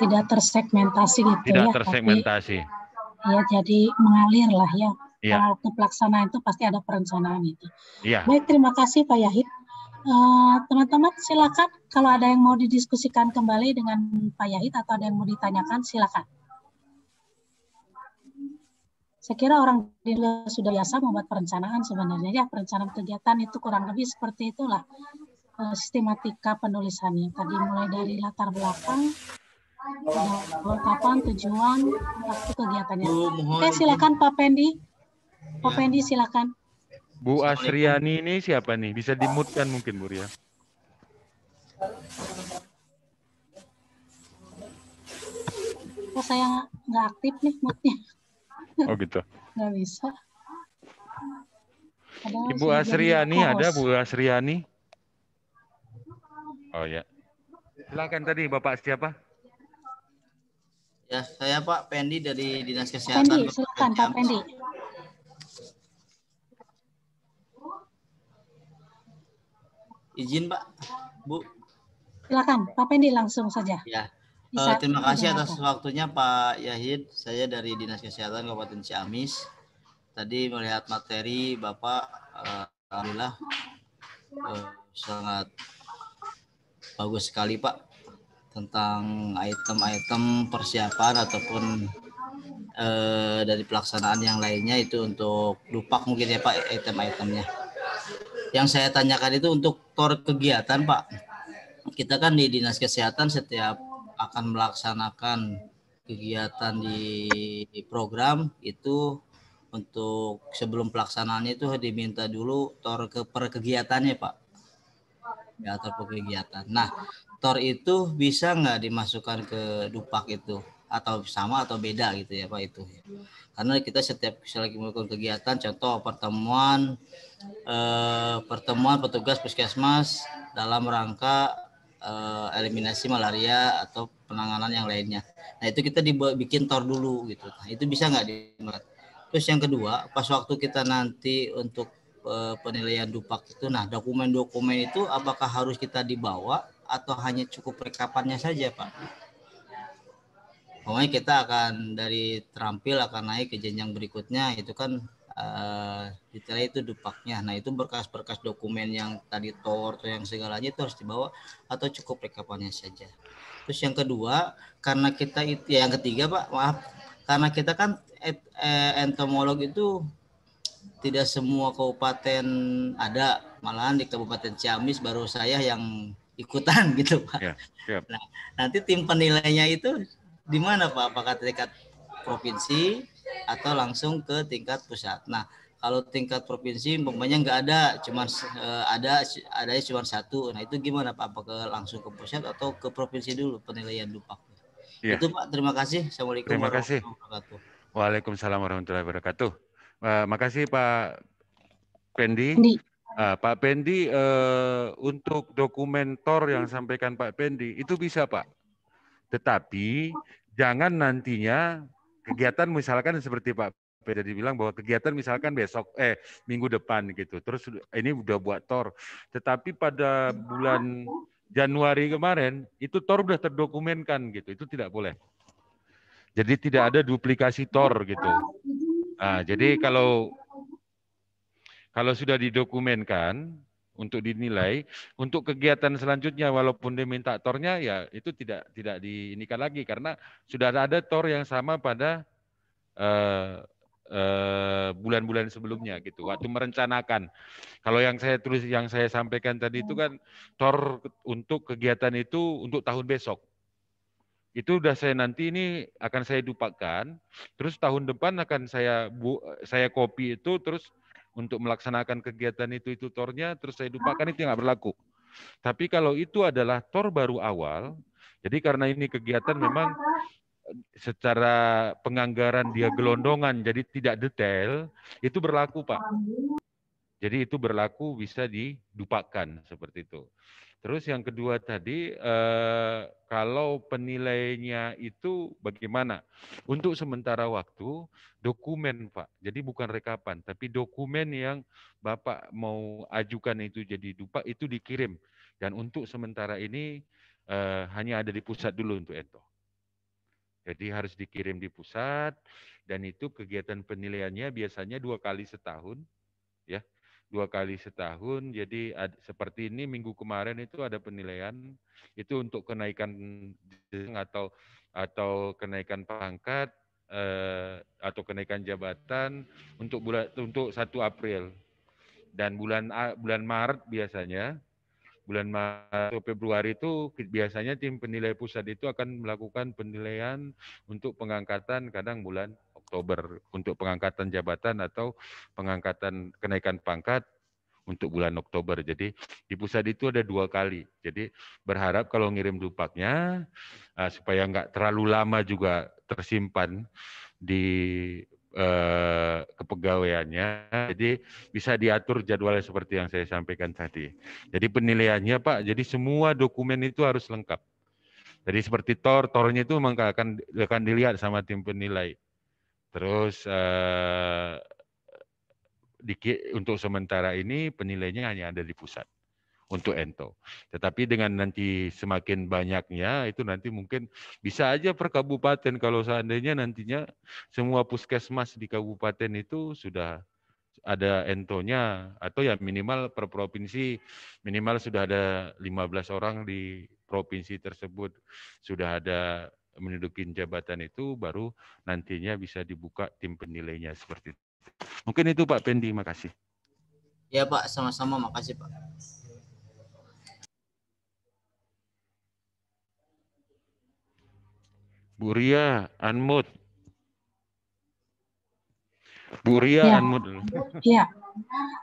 tidak tersegmentasi gitu tidak tersegmentasi. Ya, jadi mengalir lah ya. Iya. Kalau waktu pelaksanaan itu pasti ada perencanaan itu. Iya. Baik, terima kasih Pak Yahid. Teman-teman silakan kalau ada yang mau didiskusikan kembali dengan Pak Yahid atau ada yang mau ditanyakan silakan. Saya kira orang sudah biasa membuat perencanaan sebenarnya ya, perencanaan kegiatan itu kurang lebih seperti itulah sistematika penulisannya. Tadi mulai dari latar belakang, Ada kelengkapan, tujuan, waktu kegiatannya. Bu, mohon Oke, silakan Pak Pendi. Pak Ya. Pendi, silakan. Bu Assalamualaikum. Asriani ini siapa nih? Bisa dimutkan mungkin, Bu ya? Oh, saya nggak aktif nih mute-nya. Oh gitu. Nggak bisa. Padahal Ibu sudah jadi Asriani ada, co-host. Bu Asriani? Oh ya. Silakan tadi Bapak siapa? Ya, saya Pak Pendi dari Dinas Pendi, Kesehatan. silakan Pak Pendi. Izin Pak, Bu. Silakan Pak Pendi langsung saja. Ya. Bisa Terima kasih atas didengarkan. waktunya Pak Yahid. Saya dari Dinas Kesehatan Kabupaten Ciamis. Tadi melihat materi Bapak, alhamdulillah sangat bagus sekali Pak tentang item-item persiapan ataupun dari pelaksanaan yang lainnya itu untuk dupak mungkin ya Pak item-itemnya. Yang saya tanyakan itu untuk tor kegiatan Pak. Kita kan di Dinas Kesehatan setiap akan melaksanakan kegiatan di program itu untuk sebelum pelaksanaannya itu diminta dulu tor per kegiatannya Pak. Ya, tor per kegiatan. Nah, tor itu bisa nggak dimasukkan ke dupak itu atau sama atau beda gitu ya Pak itu. Karena kita setiap lagi melakukan kegiatan, contoh pertemuan petugas puskesmas dalam rangka eliminasi malaria atau penanganan yang lainnya. Nah itu kita dibikin tor dulu gitu. Nah, itu bisa nggak dibuat? Terus yang kedua, pas waktu kita nanti untuk penilaian dupak itu, nah dokumen-dokumen itu apakah harus kita dibawa atau hanya cukup rekapannya saja Pak? Pokoknya kita akan dari terampil akan naik ke jenjang berikutnya itu kan detailnya itu dupaknya. Nah itu berkas-berkas dokumen yang tadi tor atau yang segalanya itu harus dibawa atau cukup rekapannya saja. Terus yang kedua, karena kita itu ya yang ketiga Pak, maaf, karena kita kan entomolog itu tidak semua kabupaten ada, malahan di Kabupaten Ciamis baru saya yang ikutan gitu Pak. Ya, siap. Nah, nanti tim penilainya itu di mana Pak? Apakah tingkat provinsi atau langsung ke tingkat pusat? Nah, kalau tingkat provinsi umpamanya nggak ada, cuma ada cuma satu. Nah, itu gimana Pak? Apakah langsung ke pusat atau ke provinsi dulu penilaian dupak? Ya. Itu Pak, terima kasih. Assalamualaikum Terima kasih. warahmatullahi wabarakatuh. Waalaikumsalam warahmatullahi wabarakatuh. Makasih Pak Pendi. Pendi. Pak Pendi, untuk dokumen tor yang sampaikan Pak Pendi, itu bisa Pak. Tetapi jangan nantinya kegiatan misalkan seperti Pak Pendi bilang bahwa kegiatan misalkan besok, minggu depan gitu. Terus ini udah buat tor. Tetapi pada bulan Januari kemarin, itu tor udah terdokumenkan gitu. Itu tidak boleh. Jadi tidak ada duplikasi tor gitu. Nah, jadi kalau sudah didokumenkan untuk dinilai, untuk kegiatan selanjutnya walaupun diminta tornya ya itu tidak diinikan lagi karena sudah ada tor yang sama pada bulan-bulan sebelumnya gitu. Waktu merencanakan. Kalau yang saya sampaikan tadi itu kan tor untuk kegiatan itu untuk tahun besok. Itu udah saya nanti ini akan saya dupakkan, terus tahun depan akan saya copy itu, terus untuk melaksanakan kegiatan itu tornya, terus saya dupakkan itu nggak berlaku. Tapi kalau itu adalah tor baru awal, jadi karena ini kegiatan memang secara penganggaran dia gelondongan, jadi tidak detail, itu berlaku Pak. Jadi itu berlaku bisa didupakkan seperti itu. Terus yang kedua tadi, kalau penilainya itu bagaimana? Untuk sementara waktu, dokumen Pak. Jadi bukan rekapan, tapi dokumen yang Bapak mau ajukan itu jadi dupak, itu dikirim. Dan untuk sementara ini, hanya ada di pusat dulu untuk Ento. Jadi harus dikirim di pusat, dan itu kegiatan penilaiannya biasanya 2 kali setahun. Ya. 2 kali setahun, jadi seperti ini minggu kemarin itu ada penilaian, itu untuk kenaikan atau kenaikan pangkat atau kenaikan jabatan untuk 1 April. Dan bulan Maret biasanya bulan Maret atau Februari itu biasanya tim penilai pusat itu akan melakukan penilaian untuk pengangkatan kadang bulan Oktober untuk pengangkatan jabatan atau pengangkatan kenaikan pangkat untuk bulan Oktober. Jadi di pusat itu ada 2 kali. Jadi berharap kalau ngirim dupaknya supaya nggak terlalu lama juga tersimpan di kepegawaiannya. Jadi bisa diatur jadwalnya seperti yang saya sampaikan tadi. Jadi penilaiannya Pak, jadi semua dokumen itu harus lengkap. Jadi seperti tornya itu memang akan dilihat sama tim penilai. Terus untuk sementara ini penilainya hanya ada di pusat untuk ento. Tetapi dengan nanti semakin banyaknya itu nanti mungkin bisa aja per kabupaten kalau seandainya nantinya semua puskesmas di kabupaten itu sudah ada entonya atau ya minimal per provinsi minimal sudah ada 15 orang di provinsi tersebut sudah ada menduduki jabatan itu baru nantinya bisa dibuka tim penilainya seperti itu. Mungkin itu Pak Pendi, makasih. Ya Pak, sama-sama, makasih Pak. Bu Ria, unmute. Bu Ria, ya. unmute dulu. Iya.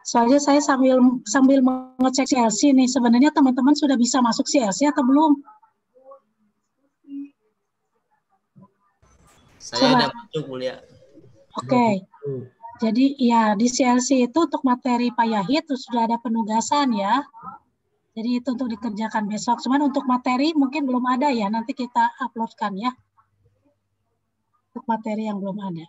Soalnya saya sambil mengecek CLC nih, sebenarnya teman-teman sudah bisa masuk CLC atau belum? Saya udah masuk, Bu Lia. Oke. Jadi ya di CLC itu untuk materi Pak Yahid sudah ada penugasan ya. Jadi itu untuk dikerjakan besok. Cuman untuk materi mungkin belum ada ya. Nanti kita uploadkan ya. Untuk materi yang belum ada.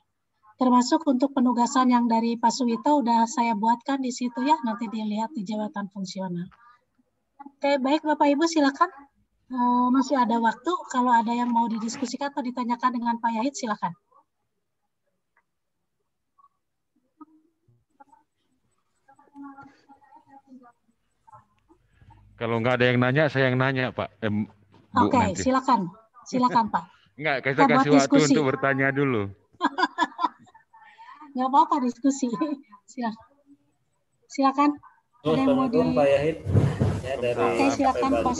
Termasuk untuk penugasan yang dari Pak Suwito udah saya buatkan di situ ya. Nanti dilihat di jabatan fungsional. Oke, baik Bapak Ibu silakan. Masih ada waktu. Kalau ada yang mau didiskusikan atau ditanyakan dengan Pak Yahid silakan. Kalau nggak ada yang nanya, saya yang nanya, Pak. Bu, Oke, nanti. silakan Pak. Nggak, kita kasih waktu diskusi untuk bertanya dulu. Nggak apa-apa diskusi. Silakan. Ada yang mau Pak Yahid. Ya, dari Oke, silakan Pak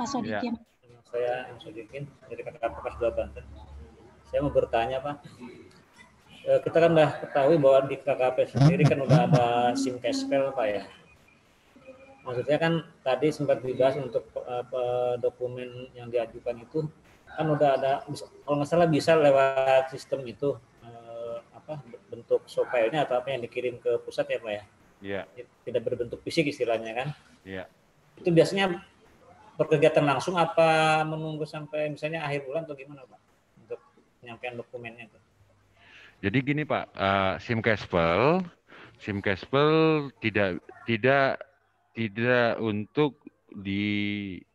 Ya. Sodikin. Saya Sodikin dari KKP 2 Banten. Saya mau bertanya, Pak. Kita kan udah ketahui bahwa di KKP sendiri kan udah ada SIM Cashpel, Pak ya. Maksudnya kan tadi sempat dibahas untuk dokumen yang diajukan itu kan udah ada, kalau nggak salah bisa lewat sistem itu bentuk show file-nya atau apa yang dikirim ke pusat ya Pak ya? Iya. Tidak berbentuk fisik istilahnya kan? Iya. Itu biasanya berkegiatan langsung apa menunggu sampai misalnya akhir bulan atau gimana Pak untuk penyampaian dokumennya itu? Jadi gini Pak, SIM Cashpel tidak untuk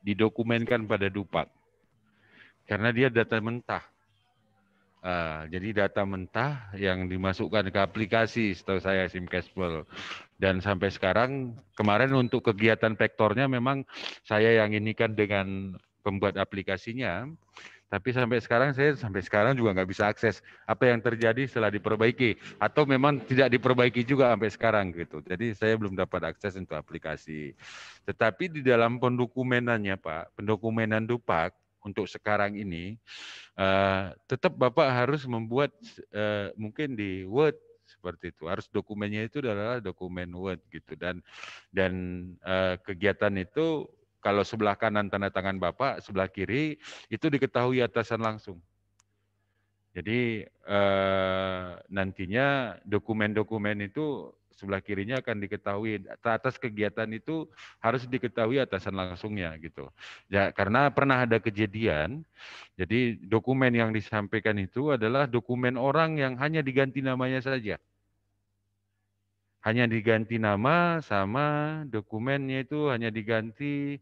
didokumenkan pada Dupak karena dia data mentah. Jadi data mentah yang dimasukkan ke aplikasi setahu saya SIM Cashpel. Dan sampai sekarang kemarin untuk kegiatan vektornya memang saya yang inikan dengan pembuat aplikasinya. Tapi sampai sekarang juga nggak bisa akses apa yang terjadi setelah diperbaiki atau memang tidak diperbaiki juga sampai sekarang gitu. Jadi saya belum dapat akses untuk aplikasi. Tetapi di dalam pendokumenannya Pak, pendokumenan Dupak untuk sekarang ini tetap Bapak harus membuat mungkin di Word seperti itu. Harus dokumennya itu adalah dokumen Word gitu dan kegiatan itu kalau sebelah kanan tanda tangan Bapak, sebelah kiri itu diketahui atasan langsung. Jadi nantinya dokumen-dokumen itu sebelah kirinya akan diketahui atas kegiatan itu harus diketahui atasan langsungnya gitu. Ya karena pernah ada kejadian, jadi dokumen yang disampaikan itu adalah dokumen orang yang hanya diganti namanya saja. Hanya diganti nama sama dokumennya itu hanya diganti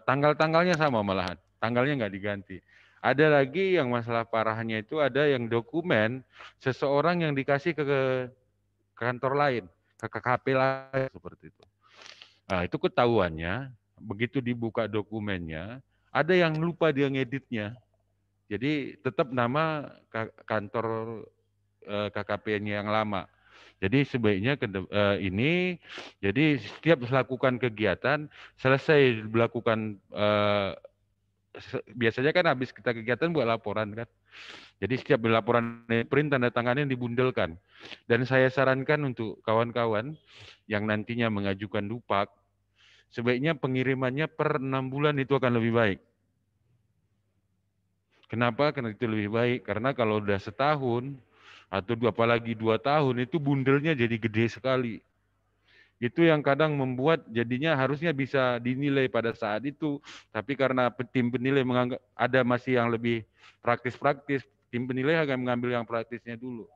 tanggal-tanggalnya sama malahan, tanggalnya nggak diganti. Ada lagi yang masalah parahnya itu ada yang dokumen seseorang yang dikasih ke kantor lain, ke KKP lain seperti itu. Nah, itu ketahuannya begitu dibuka dokumennya ada yang lupa dia ngeditnya. Jadi tetap nama kantor KKP-nya yang lama. Jadi sebaiknya ini, jadi setiap melakukan kegiatan, selesai melakukan, biasanya kan habis kita kegiatan buat laporan kan. Jadi setiap laporan print tanda tangannya dibundelkan. Dan saya sarankan untuk kawan-kawan yang nantinya mengajukan dupak, sebaiknya pengirimannya per 6 bulan itu akan lebih baik. Kenapa? Karena itu lebih baik. Karena kalau udah setahun, atau apalagi 2 tahun, itu bundelnya jadi gede sekali. Itu yang kadang membuat jadinya harusnya bisa dinilai pada saat itu, tapi karena tim penilai menganggap ada masih yang lebih praktis-praktis, tim penilai akan mengambil yang praktisnya dulu.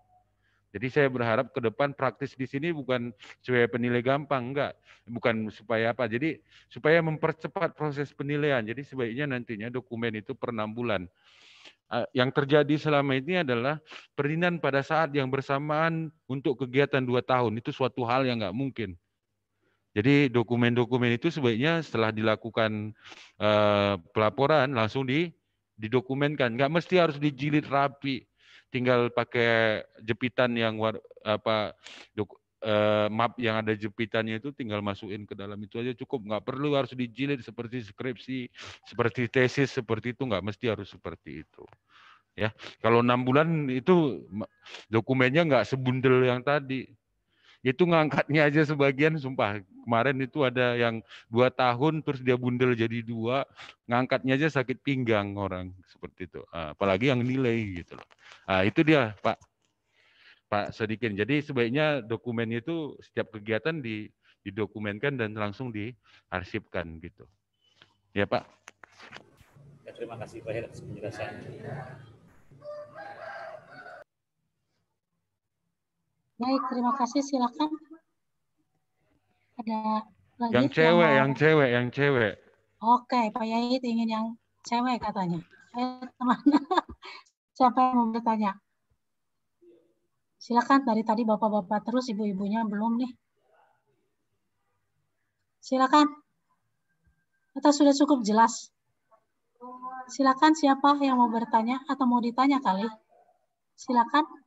Jadi saya berharap ke depan praktis di sini bukan supaya penilai gampang, enggak. Bukan supaya apa, jadi supaya mempercepat proses penilaian. Jadi sebaiknya nantinya dokumen itu per 6 bulan. Yang terjadi selama ini adalah perizinan pada saat yang bersamaan untuk kegiatan 2 tahun. Itu suatu hal yang nggak mungkin. Jadi dokumen-dokumen itu sebaiknya setelah dilakukan pelaporan langsung didokumenkan. Nggak mesti harus dijilid rapi. Tinggal pakai jepitan yang map yang ada jepitannya itu tinggal masukin ke dalam itu aja cukup. Nggak perlu harus dijilid seperti skripsi, seperti tesis, seperti itu. Nggak mesti harus seperti itu. Ya, kalau 6 bulan itu dokumennya nggak sebundel yang tadi. Itu ngangkatnya aja sebagian, sumpah. Kemarin itu ada yang 2 tahun terus dia bundel jadi 2, ngangkatnya aja sakit pinggang orang seperti itu. Apalagi yang nilai gitu loh. Itu dia Pak Sodikin. Jadi sebaiknya dokumennya itu setiap kegiatan didokumenkan dan langsung diarsipkan gitu. Ya Pak. Ya, terima kasih Pak atas penjelasannya. Baik, terima kasih. Silakan. Ada lagi yang cewek. Oke, Pak Yait ingin yang cewek katanya. Teman, siapa yang mau bertanya? Silakan, dari tadi bapak-bapak terus, ibu-ibunya belum nih. Silakan. Atau sudah cukup jelas? Silakan, siapa yang mau bertanya atau mau ditanya kali? Silakan.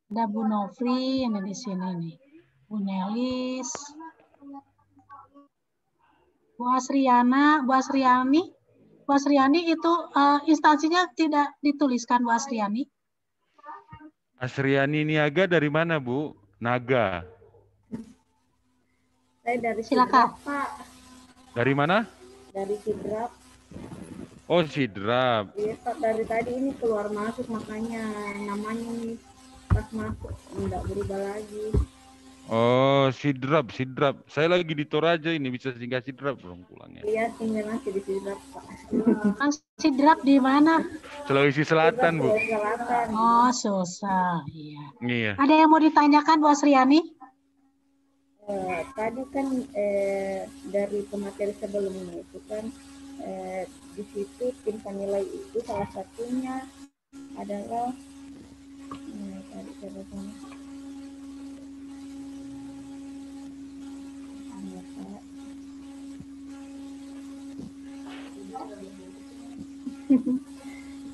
Ada Bu Novri yang di sini nih. Bu Nelis. Bu Asriana, Bu Asriani. Bu Asriani itu instansinya tidak dituliskan, Bu Asriani. Asriani Niaga dari mana, Bu? Naga. Saya dari Silakan. Sidrap, Pak. Dari mana? Dari Sidrap. Oh, Sidrap. Iya, Pak. Dari tadi ini keluar masuk, makanya namanya nih pas masuk enggak berubah lagi. Oh, Sidrap. Saya lagi di Toraja ini, bisa singgah Sidrap belum pulangnya? Iya, tinggal masih di Sidrap, Pak. Sidrap di mana? Sulawesi Selatan, Bu. Sulawesi Selatan. Oh, susah. Iya. Ada yang mau ditanyakan, Bu Asriani? Tadi kan dari pemateri sebelumnya itu kan di situ tim penilai itu salah satunya adalah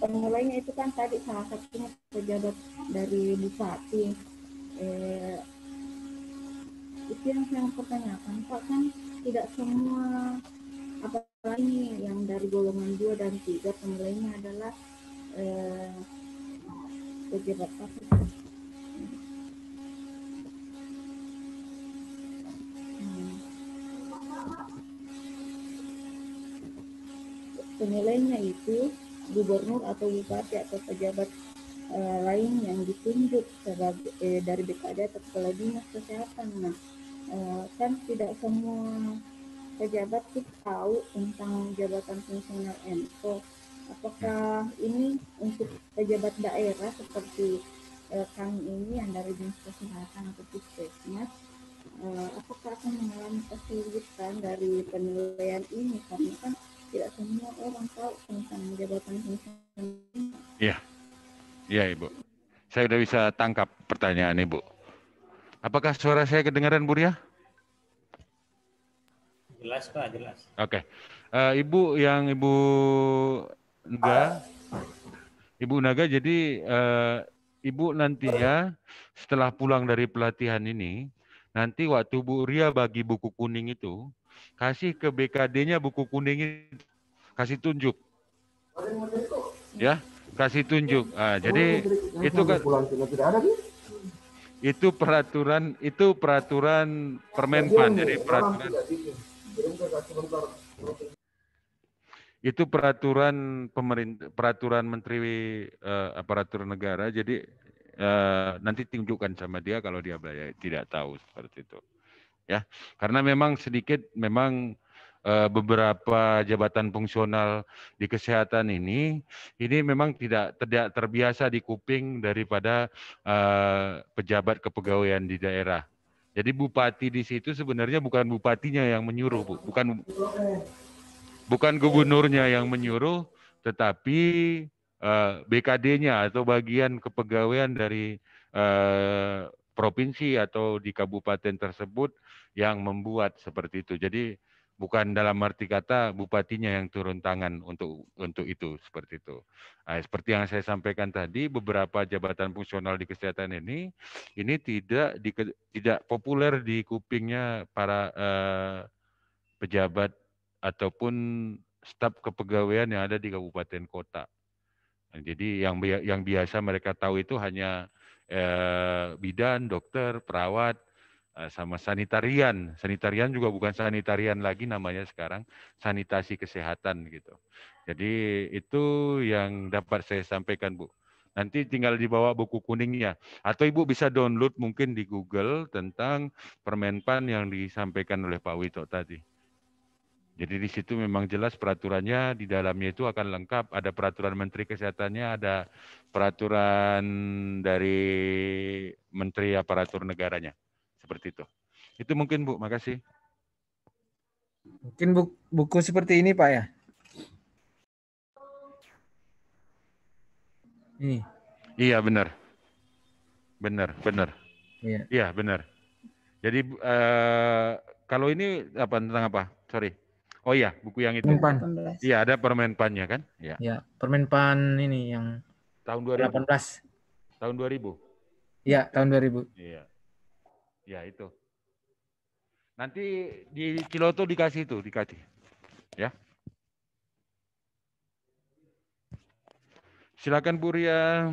penilainya itu kan tadi salah satunya pejabat dari bupati. Itu yang saya pertanyakan, Pak, kan tidak semua, apalagi yang dari golongan 2 dan 3 penilainya adalah pejabat publik. Penilainya itu gubernur atau bupati atau pejabat lain yang ditunjuk sebagai dari BKD atau Kepala Dinas Kesehatan. Nah, kan tidak semua pejabat itu tahu tentang jabatan fungsional MPO. Apakah ini untuk pejabat daerah seperti kami ini yang dari Dinas Kesehatan atau Puskesmas, apakah akan mengalami kesulitan dari penilaian ini karena kan tidak semua orang tahu tentang jabatan fungsional. Iya. Iya, Ibu. Saya udah bisa tangkap pertanyaan Ibu. Apakah suara saya kedengaran, Bu Ria? Jelas, Pak, jelas. Oke. Ibu Naga, jadi Ibu nantinya setelah pulang dari pelatihan ini, nanti waktu Bu Ria bagi buku kuning itu, kasih ke BKD-nya buku kuning itu, kasih tunjuk. Ya, kasih tunjuk. Jadi itu kan itu peraturan Permenpan. Jadi peraturan pemerintah, peraturan Menteri Aparatur Negara. Jadi nanti tunjukkan sama dia kalau dia tidak tahu seperti itu. Ya, karena memang sedikit beberapa jabatan fungsional di kesehatan ini memang tidak terbiasa di kuping daripada pejabat kepegawaian di daerah. Jadi bupati di situ sebenarnya bukan bupatinya yang menyuruh, Bu. Bukan gubernurnya yang menyuruh, tetapi BKD-nya atau bagian kepegawaian dari provinsi atau di kabupaten tersebut yang membuat seperti itu. Jadi bukan dalam arti kata bupatinya yang turun tangan untuk itu, seperti itu. Nah, seperti yang saya sampaikan tadi, beberapa jabatan fungsional di kesehatan ini tidak populer di kupingnya para pejabat ataupun staf kepegawaian yang ada di kabupaten kota. Nah, jadi yang biasa mereka tahu itu hanya bidan, dokter, perawat, sama sanitarian. Sanitarian juga bukan sanitarian lagi namanya sekarang, sanitasi kesehatan gitu. Jadi itu yang dapat saya sampaikan, Bu. Nanti tinggal dibawa buku kuningnya. Atau Ibu bisa download mungkin di Google tentang Permenpan yang disampaikan oleh Pak Wito tadi. Jadi di situ memang jelas peraturannya, di dalamnya itu akan lengkap, ada peraturan Menteri Kesehatannya, ada peraturan dari Menteri Aparatur Negaranya. Seperti itu. Itu mungkin, Bu, makasih. Mungkin buku seperti ini, Pak, ya? Ini. Iya, benar. Benar. Iya, benar. Jadi kalau ini tentang apa? Sorry. Oh iya, buku yang itu. Permenpan. Iya, ada Permenpannya kan? Iya. Ya, Permenpan ini yang tahun 2018. Tahun 2000. Iya, tahun 2000. Iya. Ya, itu. Nanti di Ciloto dikasih. Ya. Silakan Bu Ria.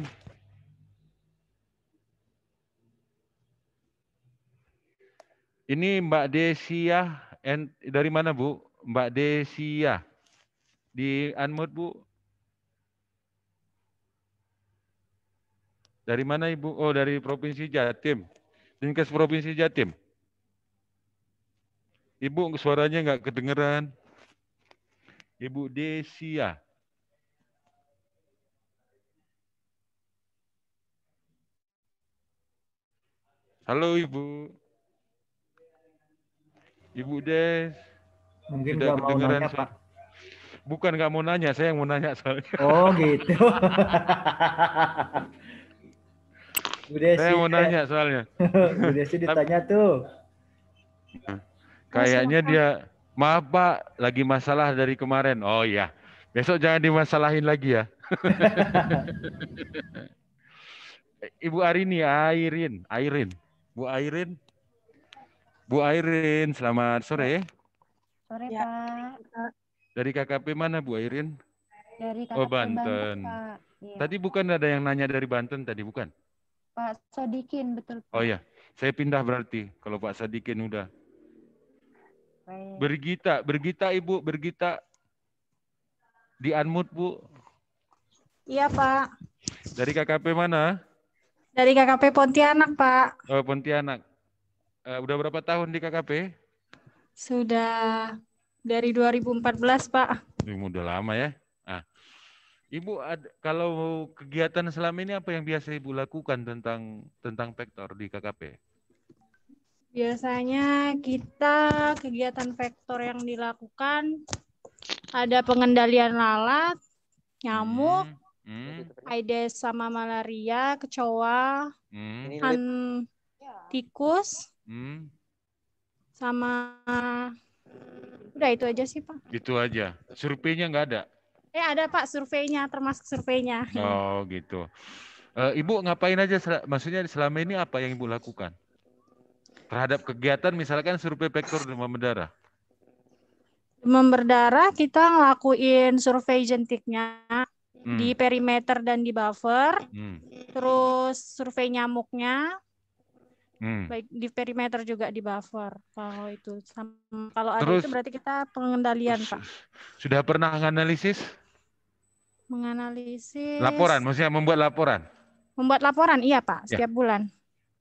Ini Mbak Desia, dari mana, Bu? Mbak Desia. Di unmute, Bu. Dari mana, Ibu? Oh, dari Provinsi Jatim. Dinkes Provinsi Jatim. Ibu suaranya nggak kedengeran. Ibu Desia. Halo, Ibu. Ibu Des. Mungkin nggak mau nanya, Pak. Bukan nggak mau nanya, saya yang mau nanya soalnya. Oh, gitu. Bu Desi, saya mau nanya soalnya. Bu Desi ditanya tuh. Kayaknya dia, maaf Pak, lagi masalah dari kemarin. Oh iya, besok jangan dimasalahin lagi ya. Ibu Arini, Airin. Bu Airin, selamat sore. Sore, Pak. Dari KKP mana, Bu Airin? Dari KKP Banten. Pak. Iya. Tadi bukan ada yang nanya dari Banten tadi, bukan? Pak Sodikin, betul Pak. Oh iya, saya pindah berarti kalau Pak Sodikin udah. Baik. Bergita Ibu, di unmute, Bu. Iya, Pak. Dari KKP mana? Dari KKP Pontianak, Pak. Oh, Pontianak. Udah berapa tahun di KKP? Sudah dari 2014, Pak. Udah lama ya. Nah, Ibu, kalau kegiatan selama ini apa yang biasa Ibu lakukan tentang vektor di KKP? Biasanya kita kegiatan vektor yang dilakukan ada pengendalian lalat, nyamuk, Aedes sama malaria, kecoa, tikus, sama udah itu aja sih Pak. Itu aja. Surveinya nggak ada? Ada Pak surveinya, termasuk surveinya. Oh gitu. Ibu ngapain aja, maksudnya selama ini apa yang Ibu lakukan? Terhadap kegiatan misalkan survei vektor demam berdarah. Demam berdarah kita ngelakuin survei jentiknya di perimeter dan di buffer. Terus survei nyamuknya. Baik di perimeter juga di buffer. Kalau itu kalau ada Terus, itu berarti kita pengendalian, Pak. Sudah pernah menganalisis? Menganalisis. Laporan, maksudnya membuat laporan. Membuat laporan, iya Pak, setiap bulan.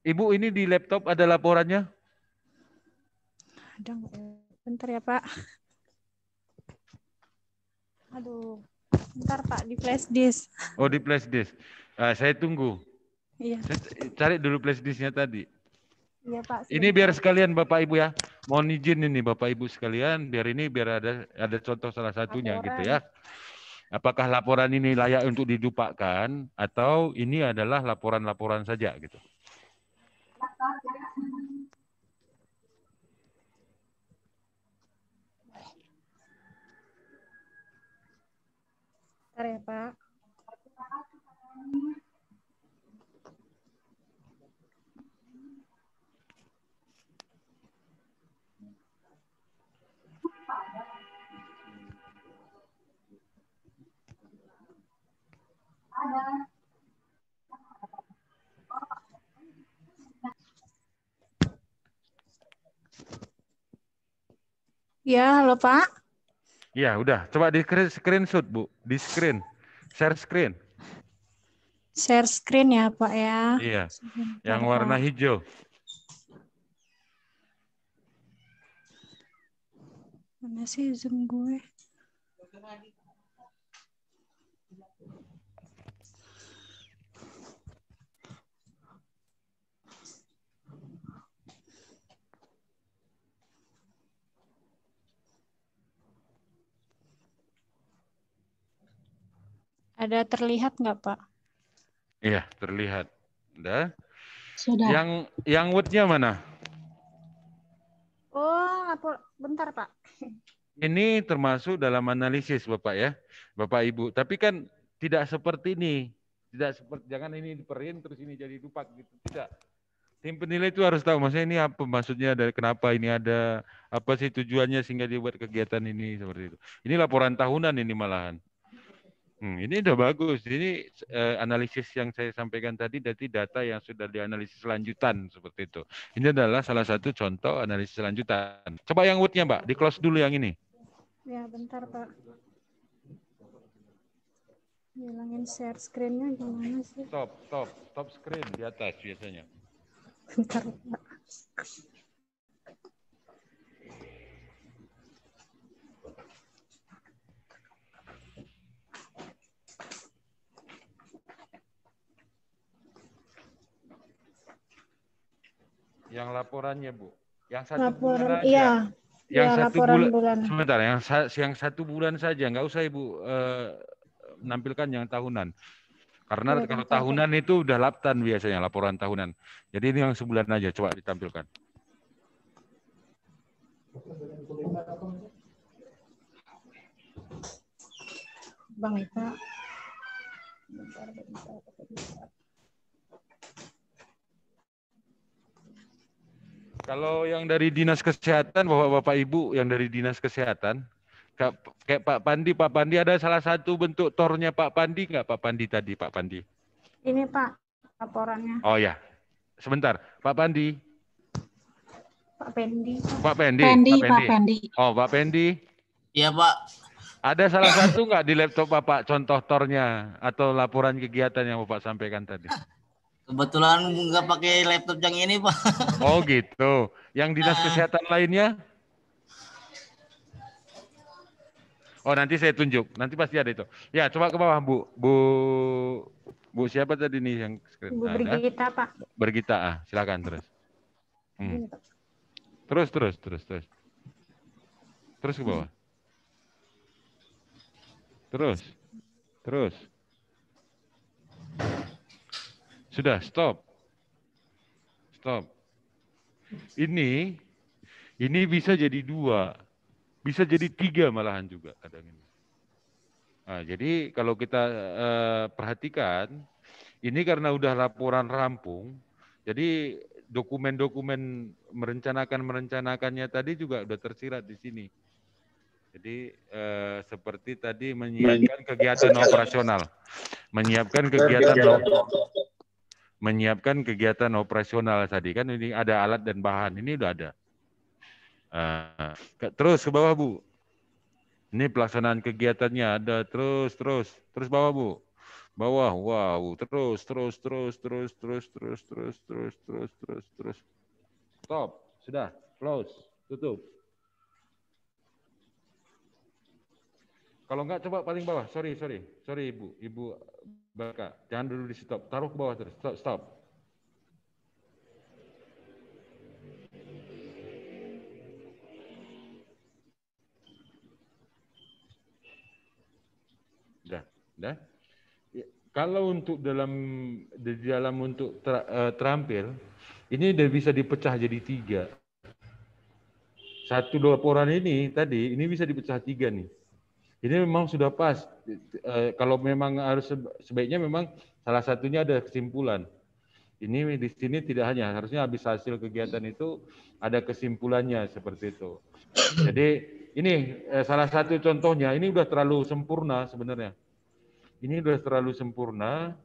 Ibu ini di laptop ada laporannya? Ada nggak? Bentar ya Pak. Aduh, bentar Pak, di flash disk. Oh, di flash disk. Saya tunggu. Iya. Saya cari dulu flash disknya tadi. Iya Pak. Ini biar sekalian Bapak Ibu ya. Mohon izin ini Bapak Ibu sekalian, biar ada contoh salah satunya laporan. gitu ya. Apakah laporan ini layak untuk didupakkan atau ini adalah laporan-laporan saja gitu. Bentar ya Pak. Ya, halo Pak. Ya, udah. Coba di screenshot, Bu. Di screen. Share screen. Share screen ya, Pak ya. Iya. Sebentar, Yang warna Pak. hijau. Mana sih Zoom gue? Ada terlihat nggak, Pak? Iya, terlihat. Udah. Sudah. Yang Word-nya mana? Oh, bentar, Pak. Ini termasuk dalam analisis, Bapak ya. Bapak Ibu. Tapi kan tidak seperti ini. Tidak seperti, jangan ini diperin terus ini jadi dupak gitu. Tidak. Tim penilai itu harus tahu, maksudnya ini apa maksudnya, dari kenapa ini ada, apa sih tujuannya sehingga dibuat kegiatan ini seperti itu. Ini laporan tahunan ini malahan. Ini udah bagus. Ini analisis yang saya sampaikan tadi dari data yang sudah dianalisis lanjutan seperti itu. Ini adalah salah satu contoh analisis lanjutan. Coba yang Word-nya, Mbak, di close dulu yang ini. Ya, bentar, Pak. Hilangin share screen-nya gimana sih? Stop screen di atas biasanya. Bentar, Pak. Yang laporannya, Bu. Yang satu Laporan, bulan aja. iya. Yang ya, satu laporan bulan. Sebentar, yang 1 bulan saja, nggak usah Ibu menampilkan yang tahunan. Karena Ya, kalau bentar, tahunan Pak. itu udah laptan biasanya, laporan tahunan. Jadi ini yang sebulan aja, coba ditampilkan. Bang Ita. Kalau yang dari Dinas Kesehatan, Bapak-Bapak Ibu yang dari Dinas Kesehatan, kayak Pak Pandi ada salah satu bentuk tornya Pak Pandi nggak, Pak Pandi tadi, Pak Pandi? Ini Pak, laporannya. Oh ya, sebentar, Pak Pandi. Pak Pendi. Pak Pendi. Pak Pendi. Oh, Pak Pendi. Iya Pak. Ada salah satu nggak di laptop Bapak contoh tornya atau laporan kegiatan yang Bapak sampaikan tadi? Kebetulan nggak pakai laptop yang ini Pak. Oh gitu. Yang Dinas Kesehatan lainnya? Oh nanti saya tunjuk. Nanti pasti ada itu. Ya coba ke bawah Bu siapa tadi nih yang Bu Brigita Pak. Brigita, silakan terus. Terus ke bawah. Terus. Sudah, stop. Ini bisa jadi 2, bisa jadi 3 malahan juga kadang ini. Nah, jadi kalau kita perhatikan, Ini karena udah laporan rampung, jadi dokumen-dokumen merencanakannya tadi juga udah tersirat di sini. Jadi seperti tadi menyiapkan kegiatan operasional, menyiapkan kegiatan operasional tadi kan ini ada alat dan bahan ini udah ada. Terus ke bawah Bu. Ini pelaksanaan kegiatannya ada terus bawah Bu. Bawah, wow, terus. Stop, sudah, close, tutup. Kalau enggak coba paling bawah, sorry Ibu Baka, jangan dulu di stop, taruh ke bawah terus, stop. Udah. Kalau untuk di dalam untuk terampil, ini udah bisa dipecah jadi 3. Satu laporan ini tadi, ini bisa dipecah 3 nih. Ini memang sudah pas. Kalau memang harus sebaiknya memang salah satunya ada kesimpulan. Ini di sini tidak hanya harusnya habis hasil kegiatan itu ada kesimpulannya seperti itu. Jadi ini salah satu contohnya. Ini udah terlalu sempurna sebenarnya. Ini udah terlalu sempurna.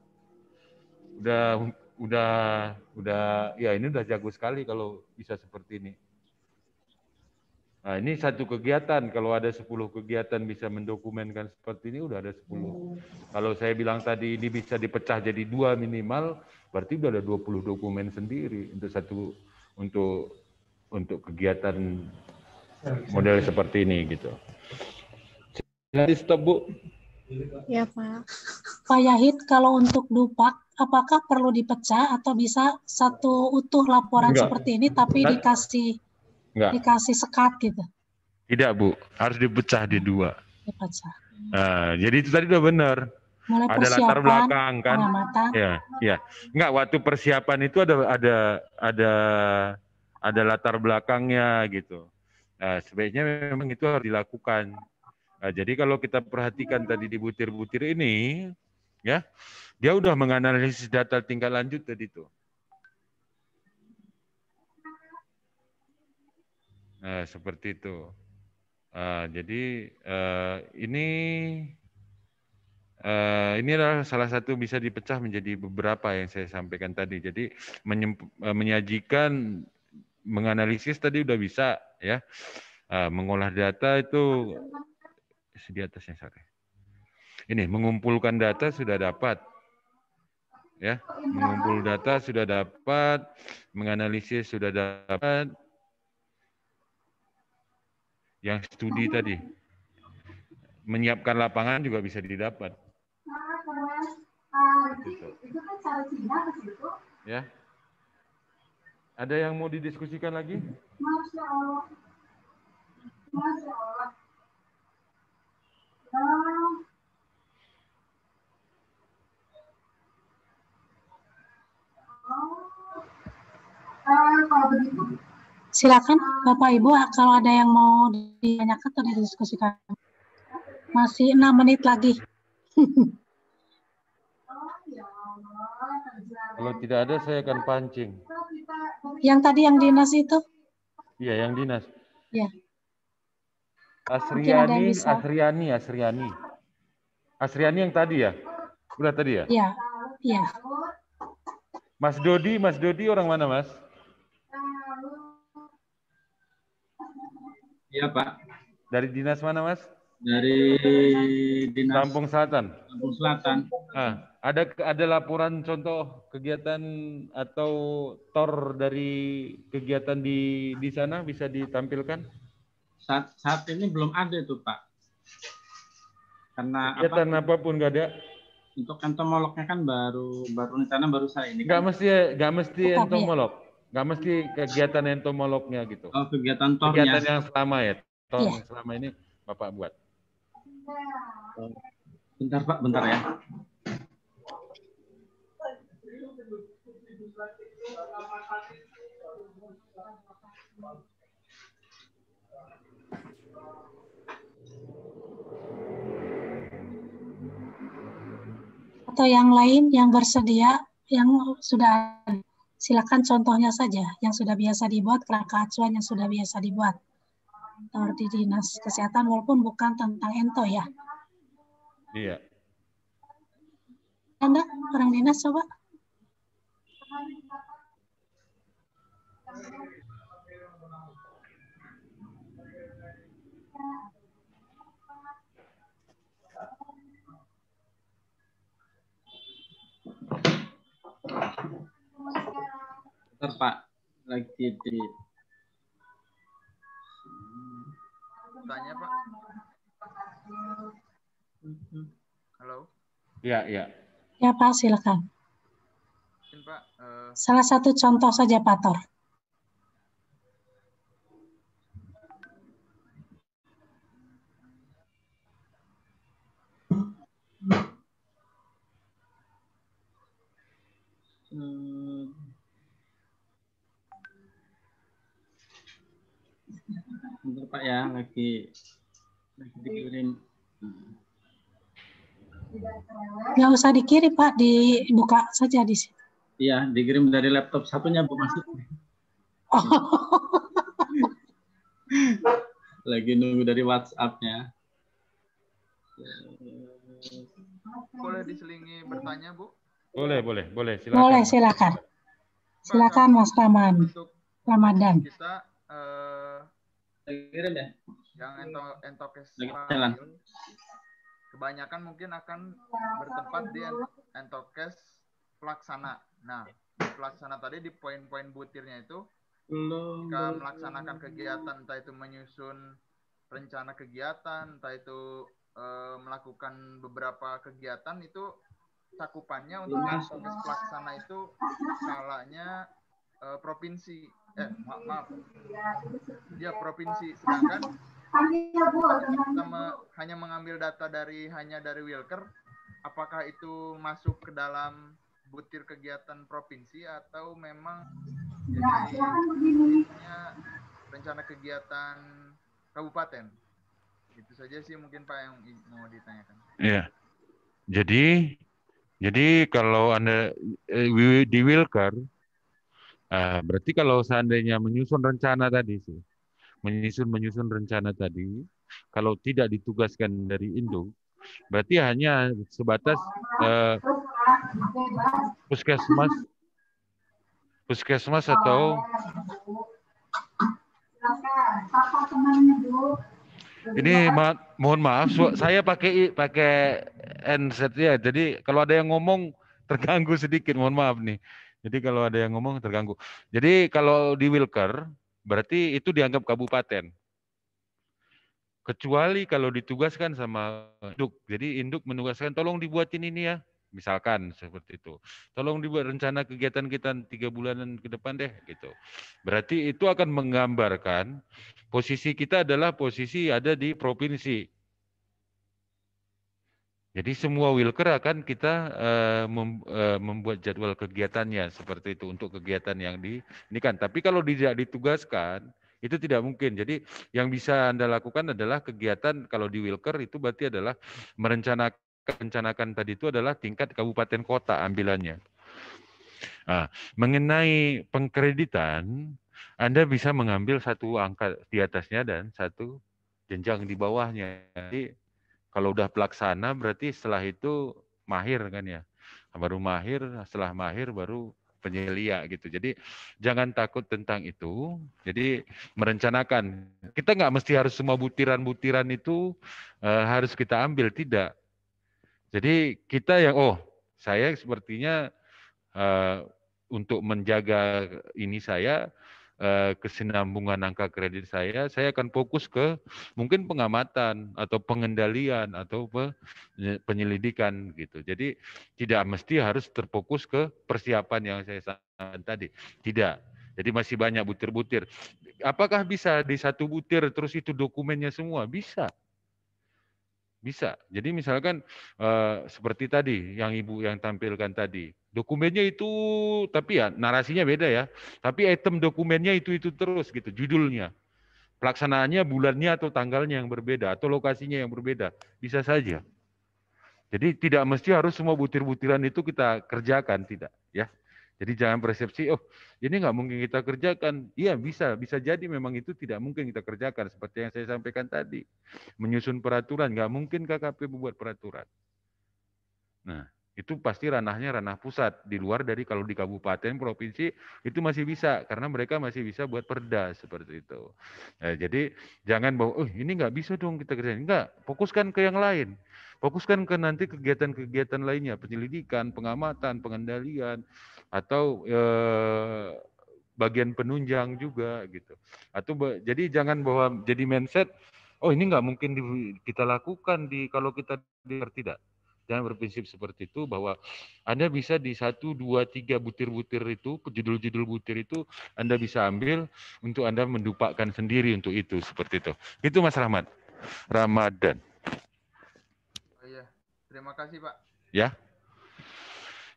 Udah ya ini udah jago sekali kalau bisa seperti ini. Nah, ini satu kegiatan, kalau ada 10 kegiatan bisa mendokumenkan seperti ini udah ada 10. Kalau saya bilang tadi ini bisa dipecah jadi 2 minimal, berarti udah ada 20 dokumen sendiri untuk kegiatan model seperti ini gitu. Jadi stop Bu. Ya Pak. Pak Yahid, kalau untuk dupak, apakah perlu dipecah atau bisa satu utuh laporan seperti ini tapi dikasih sekat gitu? Tidak Bu, harus dipecah di 2. Dipecah. Nah, jadi itu tadi udah benar. Mulai ada latar belakang kan? Pengamatan. Ya. Enggak, waktu persiapan itu ada latar belakangnya gitu. Nah, sebaiknya memang itu harus dilakukan. Nah, jadi kalau kita perhatikan tadi di butir-butir ini, ya, dia udah menganalisis data tingkat lanjut tadi tuh. Nah, seperti itu. Jadi ini adalah salah satu bisa dipecah menjadi beberapa yang saya sampaikan tadi. Jadi menyajikan, menganalisis tadi udah bisa ya. Mengolah data itu di atasnya sorry. Ini mengumpulkan data sudah dapat. Ya, mengumpul data sudah dapat, menganalisis sudah dapat. Yang studi tadi. Menyiapkan lapangan juga bisa didapat. Ya. Ada yang mau didiskusikan lagi? Masya Allah. Silakan Bapak Ibu kalau ada yang mau ditanyakan atau didiskusikan. Masih 6 menit lagi. Kalau tidak ada saya akan pancing. Yang tadi yang dinas itu? Iya, yang dinas. Ya. Asriani yang tadi ya? Udah tadi ya? Iya. Iya. Mas Dodi orang mana, Mas? Iya, Pak. Dari dinas mana, Mas? Dari dinas Lampung Selatan. Lampung Selatan. Ada laporan contoh kegiatan atau TOR dari kegiatan di sana bisa ditampilkan? Saat ini belum ada itu, Pak. Karena kegiatan apapun nggak ada. Untuk entomolognya kan baru rencana baru saya ini. Nggak mesti entomolog. Nggak mesti kegiatan entomolognya gitu. Oh, kegiatan TOR-nya. Kegiatan yang selama ya. TOR yang selama ini Bapak buat. Bentar Pak, bentar ya. atau yang lain yang bersedia, yang sudah ada. Silakan contohnya saja yang sudah biasa dibuat, kerangka acuan yang sudah biasa dibuat di Dinas Kesehatan, walaupun bukan tentang ento ya. Iya. Anda orang dinas coba. Bentar Pak, lagi di tanya Pak. Halo. Iya, iya. Ya Pak, silakan. Pak, salah satu contoh saja Pak Tor. Bentar Pak ya, lagi dikirim. Nggak usah dikirim Pak, dibuka saja di sini. Iya, dikirim dari laptop satunya Bu masuk. Oh. Lagi nunggu dari WhatsApp-nya. Boleh diselingi bertanya Bu? Boleh, silakan. Boleh, silakan. Silakan Mas Ramadan. Kita kirim ya. Yang entokes jalan. Kebanyakan mungkin akan bertempat di entokes pelaksana. Nah, di pelaksana tadi di poin-poin butirnya itu jika melaksanakan kegiatan, entah itu menyusun rencana kegiatan, entah itu melakukan beberapa kegiatan, itu cakupannya untuk entokes pelaksana itu skalanya provinsi. Maaf. Ya, provinsi. Sedangkan kita hanya mengambil data hanya dari Wilker, apakah itu masuk ke dalam butir kegiatan provinsi atau memang jadinya rencana kegiatan kabupaten? Itu saja sih mungkin Pak yang mau ditanyakan. Iya. Jadi kalau Anda di Wilker, berarti kalau seandainya menyusun rencana tadi sih, menyusun rencana tadi, kalau tidak ditugaskan dari Induk, berarti hanya sebatas puskesmas atau ini mohon maaf, saya pakai handset ya, jadi kalau ada yang ngomong terganggu sedikit, mohon maaf nih. Jadi kalau ada yang ngomong terganggu. Jadi kalau di Wilker, berarti itu dianggap kabupaten. Kecuali kalau ditugaskan sama Induk. Jadi Induk menugaskan, tolong dibuatin ini ya. Misalkan seperti itu. Tolong dibuat rencana kegiatan kita 3 bulanan ke depan deh. Gitu. Berarti itu akan menggambarkan posisi kita adalah posisi ada di provinsi. Jadi semua Wilker akan kita membuat jadwal kegiatannya seperti itu untuk kegiatan yang ini kan. Tapi kalau tidak ditugaskan itu tidak mungkin. Jadi yang bisa Anda lakukan adalah kegiatan kalau di Wilker itu berarti adalah merencanakan tadi itu adalah tingkat kabupaten kota ambilannya. Nah, mengenai pengkreditan Anda bisa mengambil satu angka di atasnya dan satu jenjang di bawahnya. Jadi kalau udah pelaksana berarti setelah itu mahir kan ya. Baru mahir, setelah mahir baru penyelia gitu. Jadi jangan takut tentang itu. Jadi merencanakan. Kita nggak mesti harus semua butiran-butiran itu harus kita ambil, tidak. Jadi kita yang saya sepertinya untuk menjaga ini saya kesinambungan angka kredit saya akan fokus ke mungkin pengamatan atau pengendalian atau penyelidikan gitu. Jadi tidak mesti harus terfokus ke persiapan yang saya sampaikan tadi. Tidak. Jadi masih banyak butir-butir. Apakah bisa di satu butir terus itu dokumennya semua? Bisa. Bisa. Jadi misalkan seperti tadi yang Ibu yang tampilkan tadi. Dokumennya itu, tapi ya narasinya beda ya. Tapi item dokumennya itu terus gitu, judulnya. Pelaksanaannya bulannya atau tanggalnya yang berbeda, atau lokasinya yang berbeda. Bisa saja. Jadi tidak mesti harus semua butir-butiran itu kita kerjakan, tidak, ya. Jadi jangan persepsi, oh ini nggak mungkin kita kerjakan. Iya bisa jadi memang itu tidak mungkin kita kerjakan. Seperti yang saya sampaikan tadi, menyusun peraturan, nggak mungkin KKP membuat peraturan. Nah, itu pasti ranahnya ranah pusat, di luar dari kalau di kabupaten, provinsi, itu masih bisa, karena mereka masih bisa buat perda, seperti itu. Nah, jadi jangan bahwa, oh ini nggak bisa dong kita kerjain. Enggak, fokuskan ke yang lain. Fokuskan ke nanti kegiatan-kegiatan lainnya, penyelidikan, pengamatan, pengendalian, atau bagian penunjang juga, gitu. Atau jadi jangan bahwa jadi mindset, oh ini nggak mungkin kita lakukan kalau kita tidak. Jangan berprinsip seperti itu, bahwa Anda bisa di 1, 2, 3 butir-butir itu, judul-judul butir itu Anda bisa ambil untuk Anda mendupakkan sendiri untuk itu, seperti itu. Itu Mas Rahmat. Ramadan. Oh iya, terima kasih Pak. Ya.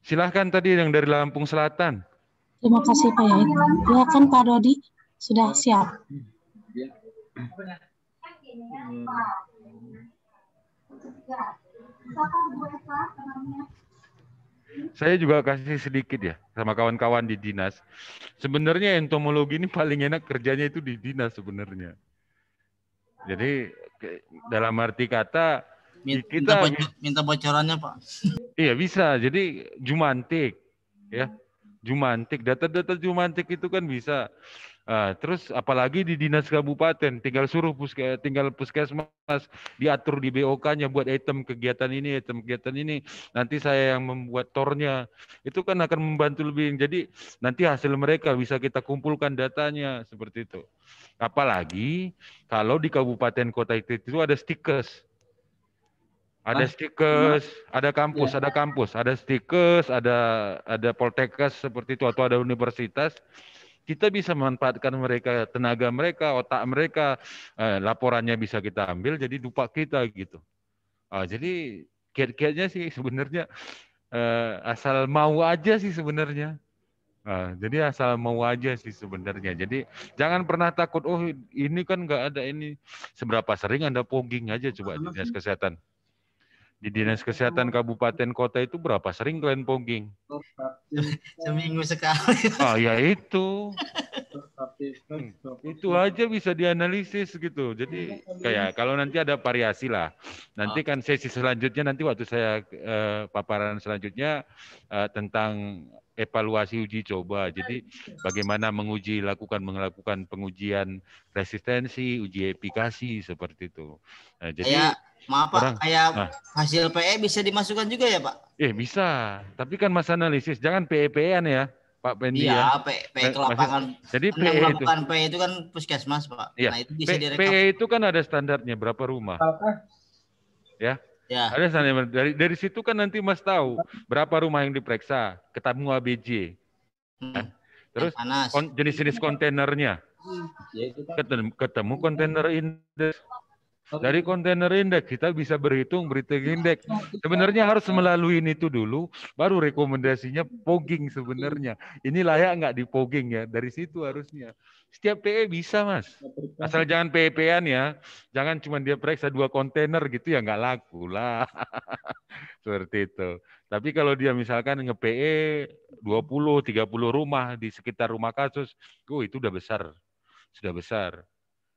Silahkan tadi yang dari Lampung Selatan. Terima kasih Pak Yait. Ya kan Pak Dodi sudah siap. Saya juga kasih sedikit ya sama kawan-kawan di dinas. Sebenarnya entomologi ini paling enak kerjanya itu di dinas sebenarnya. Jadi dalam arti kata kita minta bocorannya Pak. Iya bisa. Jadi jumantik ya. Jumantik, data-data jumantik itu kan bisa. Terus apalagi di dinas kabupaten, tinggal suruh puskesmas diatur di BOK-nya buat item kegiatan ini, nanti saya yang membuat tornya, itu kan akan membantu lebih. Jadi nanti hasil mereka bisa kita kumpulkan datanya seperti itu. Apalagi kalau di kabupaten kota itu ada stikers. Ada stikers, ada kampus, ada stikers, ada poltekkes seperti itu, atau ada universitas. Kita bisa memanfaatkan mereka, tenaga mereka, otak mereka, laporannya bisa kita ambil jadi dupak kita gitu. Jadi kiat-kiatnya sih sebenarnya asal mau aja sih sebenarnya. Jadi asal mau aja sih sebenarnya. Jadi jangan pernah takut, oh ini kan nggak ada ini. Seberapa sering Anda fogging aja coba di dinas kesehatan. Di dinas kesehatan kabupaten kota itu berapa sering kalian fogging? Seminggu sekali. Ya itu. Itu aja bisa dianalisis gitu. Jadi kayak kalau nanti ada variasi lah. Nanti kan sesi selanjutnya, nanti waktu saya paparan selanjutnya tentang evaluasi uji coba. Jadi bagaimana melakukan pengujian resistensi, uji efikasi seperti itu. Nah, jadi maaf Pak, kayak hasil PE bisa dimasukkan juga ya Pak? Bisa, tapi kan mas analisis, jangan PE-PE-an ya Pak Pendi ya. Iya, PE ke lapangan. Jadi PE melakukan PE itu kan puskesmas Pak. Iya. Nah itu bisa direkap. PE itu kan ada standarnya berapa rumah. Ya. Ada standar. Dari situ kan nanti mas tahu berapa rumah yang diperiksa, ketemu ABJ. Terus jenis-jenis kontainernya. Ketemu kontainer indeks. Dari kontainer indeks kita bisa berhitung indeks. Sebenarnya harus melalui itu dulu, baru rekomendasinya fogging sebenarnya. Ini layak nggak di fogging ya? Dari situ harusnya. Setiap PE bisa mas. Asal jangan PE-PEan ya. Jangan cuma dia periksa 2 kontainer gitu ya nggak laku lah. Seperti itu. Tapi kalau dia misalkan nge-PE 20-30 rumah di sekitar rumah kasus, itu udah besar. Sudah besar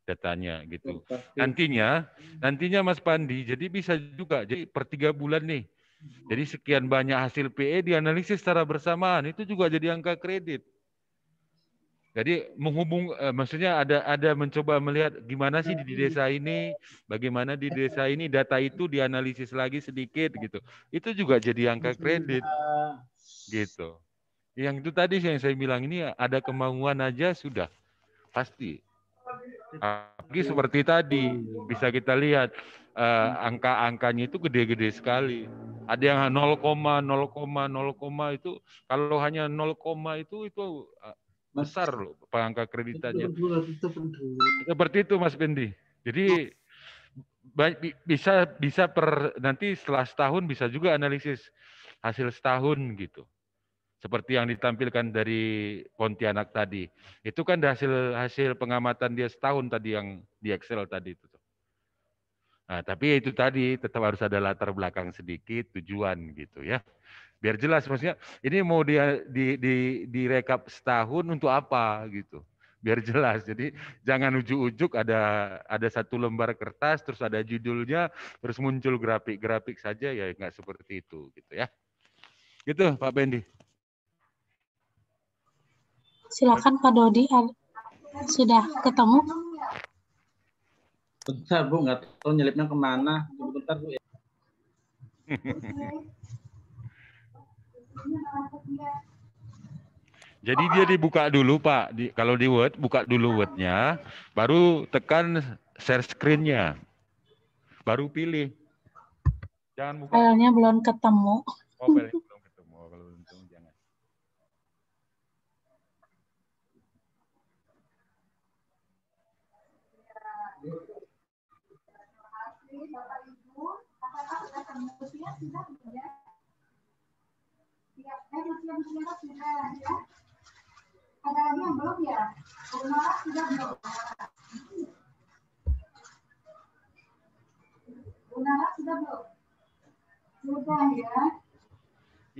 datanya gitu. Nantinya Mas Pandi, jadi bisa juga, jadi per 3 bulan nih. Jadi sekian banyak hasil PE dianalisis secara bersamaan, itu juga jadi angka kredit. Jadi maksudnya ada mencoba melihat gimana sih di desa ini, bagaimana di desa ini data itu dianalisis lagi sedikit gitu. Itu juga jadi angka kredit gitu. Yang itu tadi yang saya bilang, ini ada kemauan aja sudah pasti. Apalagi seperti tadi bisa kita lihat angka-angkanya itu gede-gede sekali. Ada yang 0,0,0 itu, kalau hanya 0, itu besar loh angka kreditannya. Seperti itu Mas Pendi. Jadi bisa nanti setelah setahun bisa juga analisis hasil setahun gitu. Seperti yang ditampilkan dari Pontianak tadi. Itu kan hasil pengamatan dia setahun tadi yang di Excel tadi itu. Nah, tapi itu tadi tetap harus ada latar belakang sedikit, tujuan gitu ya. Biar jelas, maksudnya ini mau direkap setahun untuk apa gitu. Biar jelas. Jadi jangan ujuk-ujuk ada satu lembar kertas, terus ada judulnya, terus muncul grafik-grafik saja, ya nggak seperti itu gitu ya. Gitu Pak Bendi. Silakan Pak Dodi, sudah ketemu? Bentar Bu, nggak tahu nyelipnya kemana. Bentar Bu ya. Jadi dia dibuka dulu Pak, kalau di Word, buka dulu Word-nya, baru tekan share screen-nya, baru pilih. Jangan buka. Filenya belum ketemu. Oh, filenya belum ketemu, kalau belum ketemu jangan. Ada lagi yang belum ya? Sudah belum? Sudah belum? Sudah ya.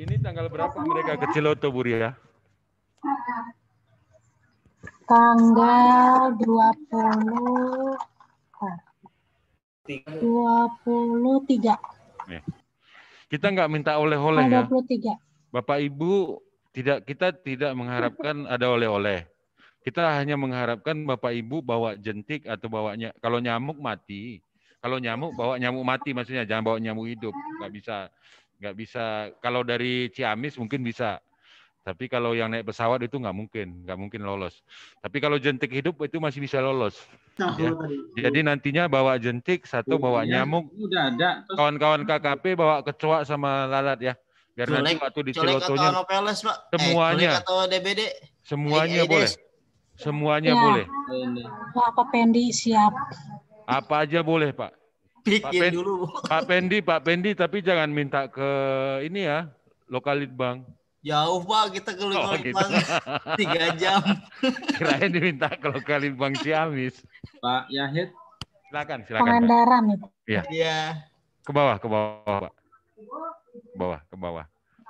Ini tanggal berapa mereka ke Ciloto, Bu Ria? Tanggal 23. Kita nggak minta oleh-oleh ya. 23. Bapak Ibu, kita tidak mengharapkan ada oleh-oleh. Kita hanya mengharapkan Bapak Ibu bawa jentik atau bawanya. Kalau nyamuk mati, kalau nyamuk bawa nyamuk mati, maksudnya jangan bawa nyamuk hidup. Nggak bisa. Kalau dari Ciamis mungkin bisa. Tapi kalau yang naik pesawat itu nggak mungkin lolos. Tapi kalau jentik hidup itu masih bisa lolos. Ya. Jadi nantinya bawa jentik, satu bawa nyamuk. Udah ada. Kawan-kawan KKP bawa kecoa sama lalat ya. Biar nanti waktu di Cilotonya semuanya. Atau DBD. Semuanya boleh. Semuanya ya, boleh. Pak Pendi siap. Apa aja boleh, Pak. Pak Pendi, tapi jangan minta ke ini ya, Lokalitbang. Jauh Pak, kita ke Lokalitbang 3 jam. Kirain diminta ke Lokalitbang Ciamis. Pak Yahid. Silakan. Pangandaran itu. Iya. Ke bawah, Pak.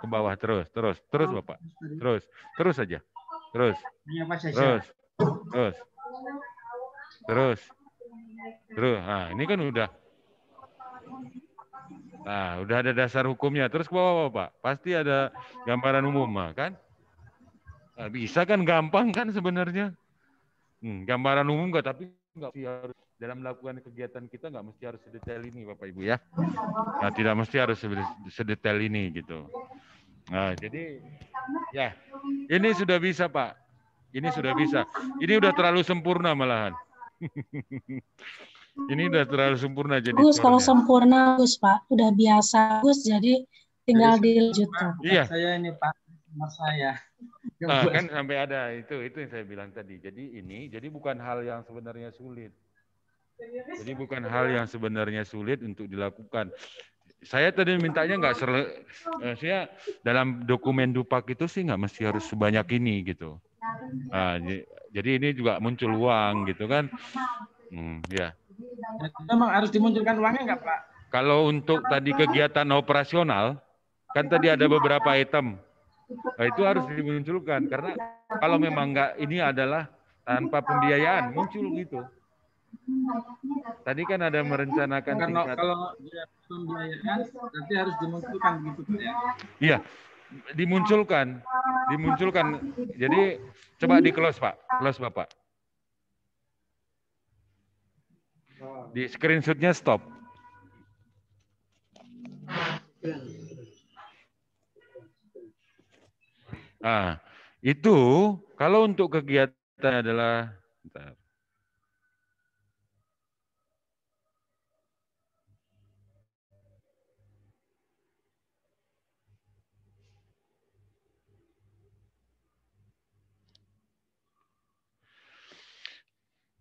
Ke bawah terus Bapak. Terus aja. Terus. Nah, ini kan udah. Nah, udah ada dasar hukumnya. Terus ke bawah, Pak. Pasti ada gambaran umum, kan? Nah, bisa kan, gampang kan sebenarnya. Gambaran umum enggak, tapi enggak harus dalam melakukan kegiatan kita nggak mesti harus sedetail ini, Bapak Ibu ya. Nah, tidak mesti harus sedetail ini gitu. Nah, jadi ya, ini sudah bisa, Pak. Ini sudah bisa. Ini udah terlalu sempurna malahan. Ini udah terlalu sempurna jadi. Gus, kalau sempurna Gus, Pak, udah biasa Gus, jadi tinggal dilanjutkan. Iya. Saya ini Pak, nomor saya. Nah, kan sampai ada itu yang saya bilang tadi. Jadi bukan hal yang sebenarnya sulit. Jadi bukan hal yang sebenarnya sulit untuk dilakukan. Saya tadi mintanya saya dalam dokumen Dupak itu sih nggak mesti harus sebanyak ini gitu. Nah, jadi ini juga muncul uang gitu kan. Ya. Memang harus dimunculkan uangnya nggak Pak? Kalau untuk tadi kegiatan operasional, kan tadi ada beberapa item. Nah, itu harus dimunculkan karena kalau memang nggak, ini adalah tanpa pembiayaan muncul gitu. Tadi kan ada merencanakan kalau pembiayaan nanti harus dimunculkan gitu ya. Iya, dimunculkan. Jadi coba di close Pak, Bapak. Di screenshotnya stop. Nah, itu kalau untuk kegiatan adalah bentar.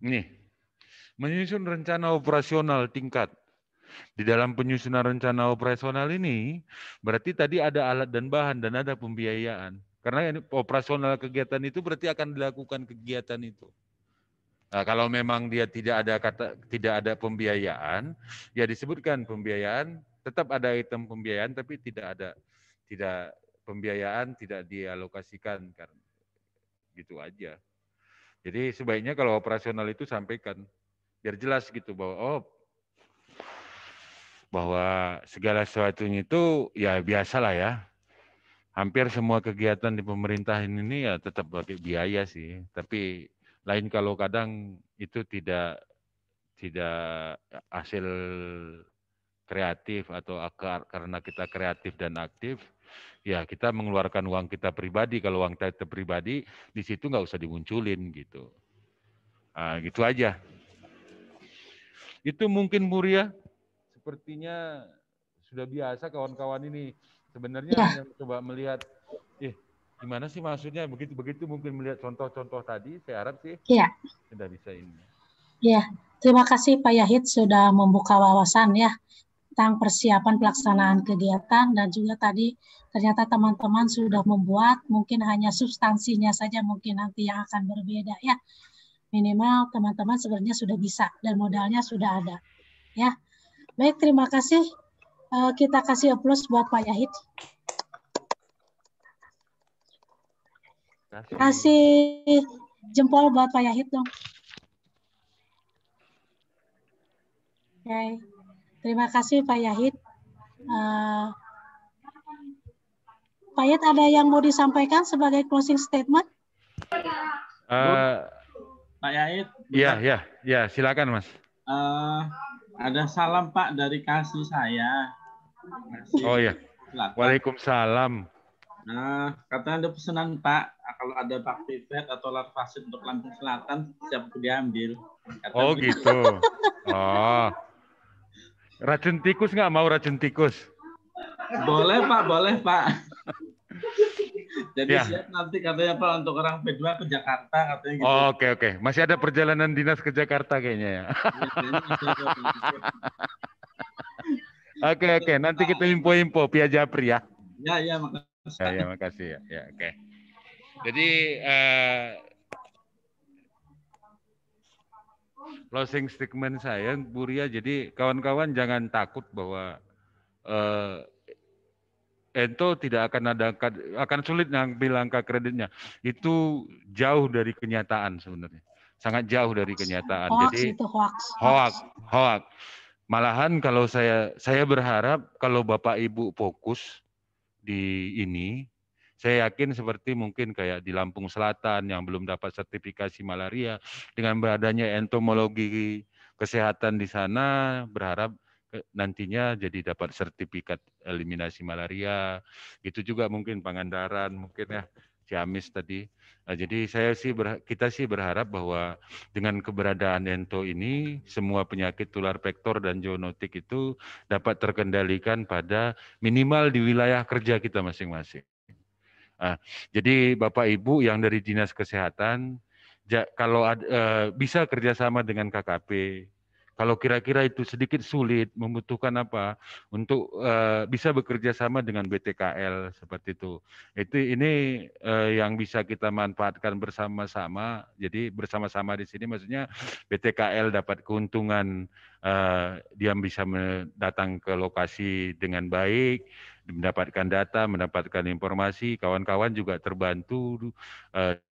Nih, menyusun rencana operasional tingkat. Di dalam penyusunan rencana operasional ini, berarti tadi ada alat dan bahan dan ada pembiayaan. Karena ini operasional kegiatan itu berarti akan dilakukan kegiatan itu. Nah, kalau memang dia tidak ada pembiayaan, ya disebutkan pembiayaan, tetap ada item pembiayaan, tapi tidak pembiayaan tidak dialokasikan, karena gitu aja. Jadi sebaiknya kalau operasional itu sampaikan biar jelas gitu bahwa segala sesuatunya itu ya biasalah ya. Hampir semua kegiatan di pemerintahan ini ya tetap pakai biaya sih, tapi lain kalau kadang itu tidak hasil kreatif atau karena kita kreatif dan aktif, ya kita mengeluarkan uang kita pribadi. Kalau uang kita pribadi di situ nggak usah dimunculin gitu. Nah, gitu aja. Itu mungkin Muria, sepertinya sudah biasa kawan-kawan ini. Sebenarnya hanya coba melihat, gimana sih maksudnya begitu mungkin melihat contoh-contoh tadi. Saya harap sih sudah bisa ini. Ya, terima kasih Pak Yahid sudah membuka wawasan ya tentang persiapan pelaksanaan kegiatan, dan juga tadi ternyata teman-teman sudah membuat, mungkin hanya substansinya saja mungkin nanti yang akan berbeda ya. Minimal teman-teman sebenarnya sudah bisa dan modalnya sudah ada ya. Baik, terima kasih. Kita kasih aplaus buat Pak Yahid. Kasih jempol buat Pak Yahid dong. Oke. Terima kasih Pak Yahid. Pak Yahid, ada yang mau disampaikan sebagai closing statement? Pak Yahid. Iya, silakan Mas. Ada salam Pak dari kasih saya. Oh ya. Waalaikumsalam. Nah, katanya ada pesanan Pak, kalau ada Baktivet atau Larvasit untuk Lampung Selatan siap diambil. Oh gitu. Oh. Racun tikus nggak mau racun tikus? Boleh Pak, boleh Pak. Jadi siap nanti katanya Pak untuk orang P2 ke Jakarta katanya gitu. Oh, oke. Masih ada perjalanan dinas ke Jakarta kayaknya ya. Oke. Nanti kita info via Japri ya. Ya, makasih. Ya, makasih ya. Ya, oke. Jadi closing statement saya, Bu Ria, jadi kawan-kawan jangan takut bahwa Ento tidak akan sulit ngambil angka kreditnya. Itu jauh dari kenyataan sebenarnya. Sangat jauh dari kenyataan. Jadi hoax. Malahan kalau saya berharap kalau Bapak Ibu fokus di ini, saya yakin seperti mungkin kayak di Lampung Selatan yang belum dapat sertifikasi malaria, dengan beradanya entomologi kesehatan di sana, berharap nantinya jadi dapat sertifikat eliminasi malaria. Itu juga mungkin Pangandaran, mungkin ya Ciamis tadi. Nah, jadi kita sih berharap bahwa dengan keberadaan ento ini, semua penyakit tular vektor dan zoonotik itu dapat terkendalikan pada minimal di wilayah kerja kita masing-masing. Nah, jadi Bapak Ibu yang dari Dinas Kesehatan, kalau bisa kerjasama dengan KKP, kalau kira-kira itu sedikit sulit, membutuhkan apa untuk bisa bekerja sama dengan BTKL seperti itu. Ini yang bisa kita manfaatkan bersama-sama. Jadi bersama-sama di sini maksudnya BTKL dapat keuntungan, dia bisa datang ke lokasi dengan baik, mendapatkan data, mendapatkan informasi. Kawan-kawan juga terbantu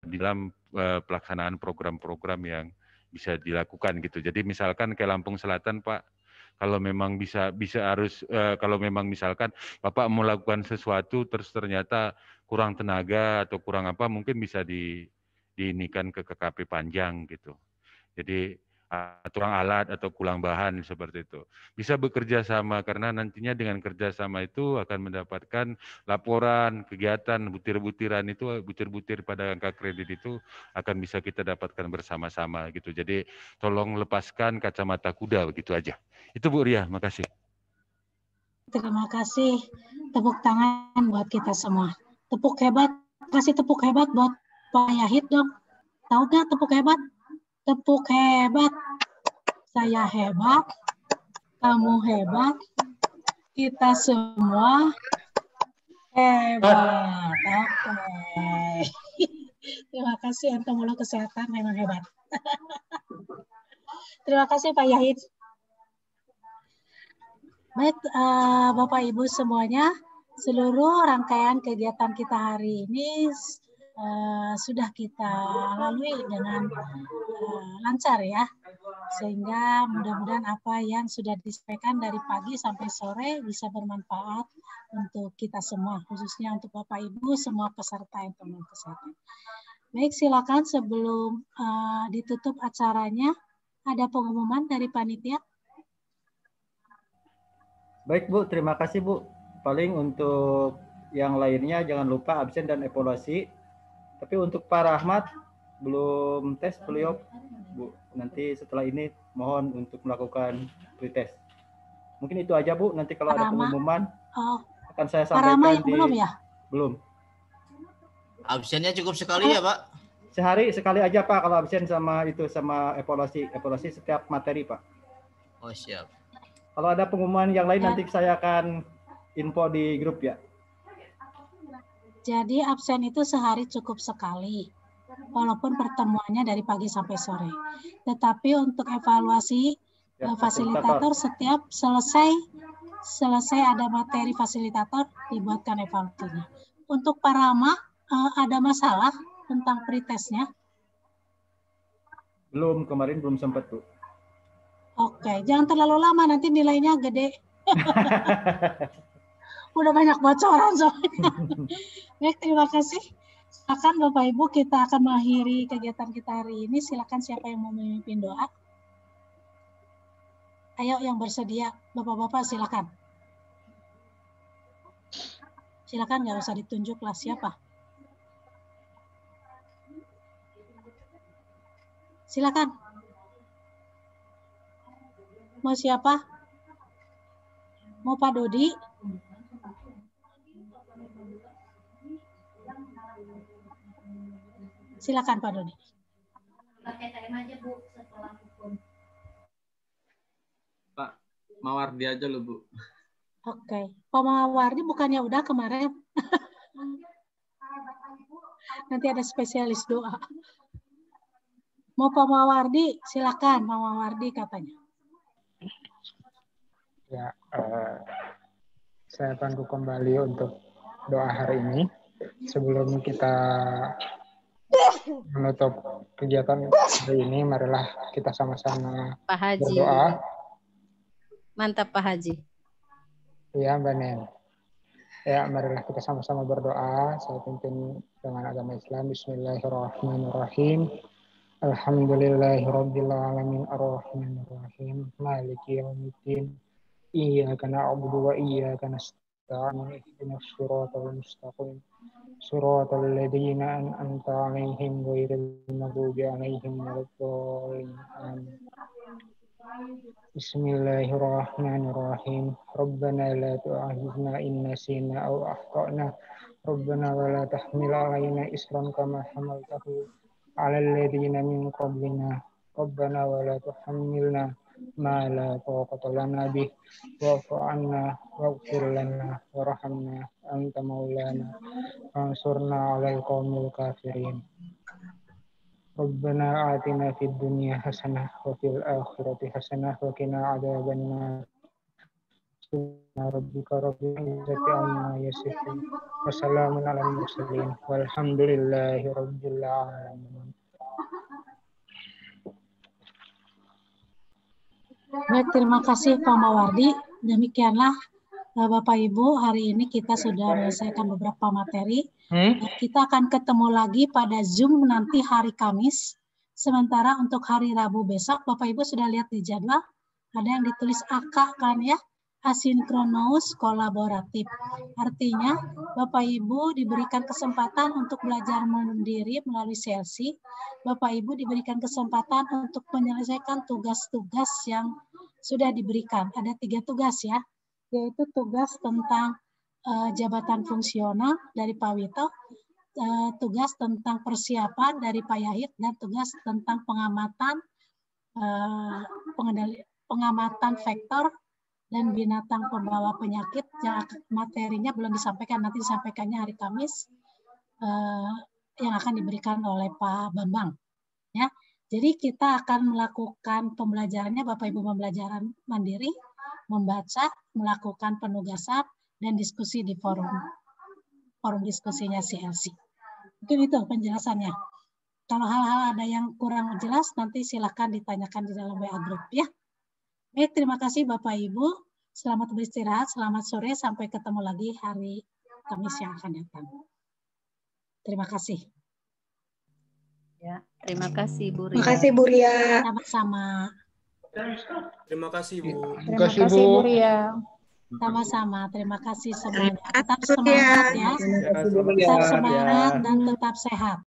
dalam pelaksanaan program-program yang bisa dilakukan gitu. Jadi misalkan ke Lampung Selatan Pak, kalau memang kalau memang misalkan Bapak melakukan sesuatu terus ternyata kurang tenaga atau kurang apa, mungkin bisa diinikan ke KKP Panjang gitu. Jadi kurang alat atau kurang bahan seperti itu. Bisa bekerja sama karena nantinya dengan kerjasama itu akan mendapatkan laporan, kegiatan, butir-butiran itu, butir-butir pada angka kredit itu akan bisa kita dapatkan bersama-sama gitu. Jadi tolong lepaskan kacamata kuda begitu aja. Itu Bu Ria, makasih. Terima kasih. Tepuk tangan buat kita semua. Tepuk hebat, kasih tepuk hebat buat Pak Yahid dong. Tahu nggak tepuk hebat? Tepuk hebat, saya hebat, kamu hebat, kita semua hebat. Oke. Terima kasih entomolog kesehatan, memang hebat. Terima kasih Pak Yahid. Baik, Bapak Ibu semuanya, seluruh rangkaian kegiatan kita hari ini sudah kita lalui dengan lancar ya. Sehingga mudah-mudahan apa yang sudah disampaikan dari pagi sampai sore bisa bermanfaat untuk kita semua, khususnya untuk Bapak Ibu semua peserta entomologi kesehatan. Baik, silakan sebelum ditutup acaranya, ada pengumuman dari panitia. Baik Bu, terima kasih Bu. Paling untuk yang lainnya jangan lupa absen dan evaluasi. Tapi untuk Pak Rahmat belum tes beliau Bu. Nanti setelah ini mohon untuk melakukan pretest. Mungkin itu aja Bu. Nanti kalau ada pengumuman akan saya sampaikan di belum ya? Belum. Absennya cukup sekali ya Pak? Sehari sekali aja Pak kalau absen sama evaluasi setiap materi Pak. Oh siap. Kalau ada pengumuman yang lain nanti saya akan info di grup ya. Jadi absen itu sehari cukup sekali, walaupun pertemuannya dari pagi sampai sore. Tetapi untuk evaluasi fasilitator setiap selesai ada materi fasilitator dibuatkan evaluasinya. Untuk Pak Rama, ada masalah tentang pretestnya? Belum, kemarin belum sempat Bu. Oke, jangan terlalu lama nanti nilainya gede. Udah banyak bocoran soalnya. Baik, terima kasih. Silakan Bapak Ibu, kita akan mengakhiri kegiatan kita hari ini. Silakan siapa yang mau memimpin doa. Ayo yang bersedia, Bapak-bapak silakan. Silakan, nggak usah ditunjuk lah siapa. Silakan. Mau siapa? Mau Pak Dodi? Silakan Pak Dodi. Pak Mawardi aja loh Bu. Oke. Pak Mawardi bukannya udah kemarin? Nanti ada spesialis doa. Mau Pak Mawardi? Silakan Pak Mawardi katanya. Ya, saya bantu kembali untuk doa hari ini. Sebelum kita menutup kegiatan hari ini, marilah kita sama-sama berdoa. Mantap Pak Haji. Ya, Mbak Nen. Ya, marilah kita sama-sama berdoa. Saya pimpin dengan agama Islam. Bismillahirrahmanirrahim. Alhamdulillahirabbil alamin arrahmanir rahim maliki yaumiddin iyyaka na'budu wa iyyaka nasta'in ihdinas siratal mustaqim siratal ladzina an'amta 'alaihim ghairil maghdubi 'alaihim waladdallin amin. Bismillahirrahmanirrahim. Rabbana la tu'akhidhna in nasina aw akhtana. Rabbana wa la tahmil 'alaina isran kama hamaltahu 'alal ladzina min qablina. Rabbana wa la tuhammilna ma la taqata lana bih wa'fu 'anna waghfir lana warhamna anta maulana fansurna 'alal qaumil kafirin. Rabbana atina fid dunya hasanah wa fil akhirati hasanah wa qina adzabannar. Subhana rabbika rabbil izzati amma yasifun wa salamun 'alal mursalin walhamdulillahi rabbil alamin. Baik, terima kasih Pak Mawardi. Demikianlah Bapak Ibu, hari ini kita sudah menyelesaikan beberapa materi. Kita akan ketemu lagi pada Zoom nanti hari Kamis. Sementara untuk hari Rabu besok, Bapak Ibu sudah lihat di jadwal, ada yang ditulis AK kan ya, asinkronous kolaboratif. Artinya Bapak Ibu diberikan kesempatan untuk belajar mandiri melalui CLC. Bapak Ibu diberikan kesempatan untuk menyelesaikan tugas-tugas yang sudah diberikan. Ada 3 tugas ya, yaitu tugas tentang jabatan fungsional dari Pak Wito, tugas tentang persiapan dari Pak Yahid, dan tugas tentang pengamatan vektor dan binatang pembawa penyakit yang materinya belum disampaikan, nanti disampaikannya hari Kamis yang akan diberikan oleh Pak Bambang. Ya, Jadi kita akan melakukan pembelajarannya, Bapak Ibu pembelajaran mandiri, membaca, melakukan penugasan, dan diskusi di forum diskusinya CLC. Mungkin itu penjelasannya. Kalau hal-hal ada yang kurang jelas, nanti silakan ditanyakan di dalam WA Group ya. Baik, terima kasih Bapak Ibu. Selamat beristirahat, selamat sore, sampai ketemu lagi hari Kamis yang akan datang. Terima kasih. Ya, terima kasih Bu Ria. Terima kasih Bu Ria. Sama-sama. Terima kasih Bu. Terima kasih Bu Ria. Sama-sama. Terima kasih semuanya. Tetap semangat ya. Tetap semangat dan tetap sehat.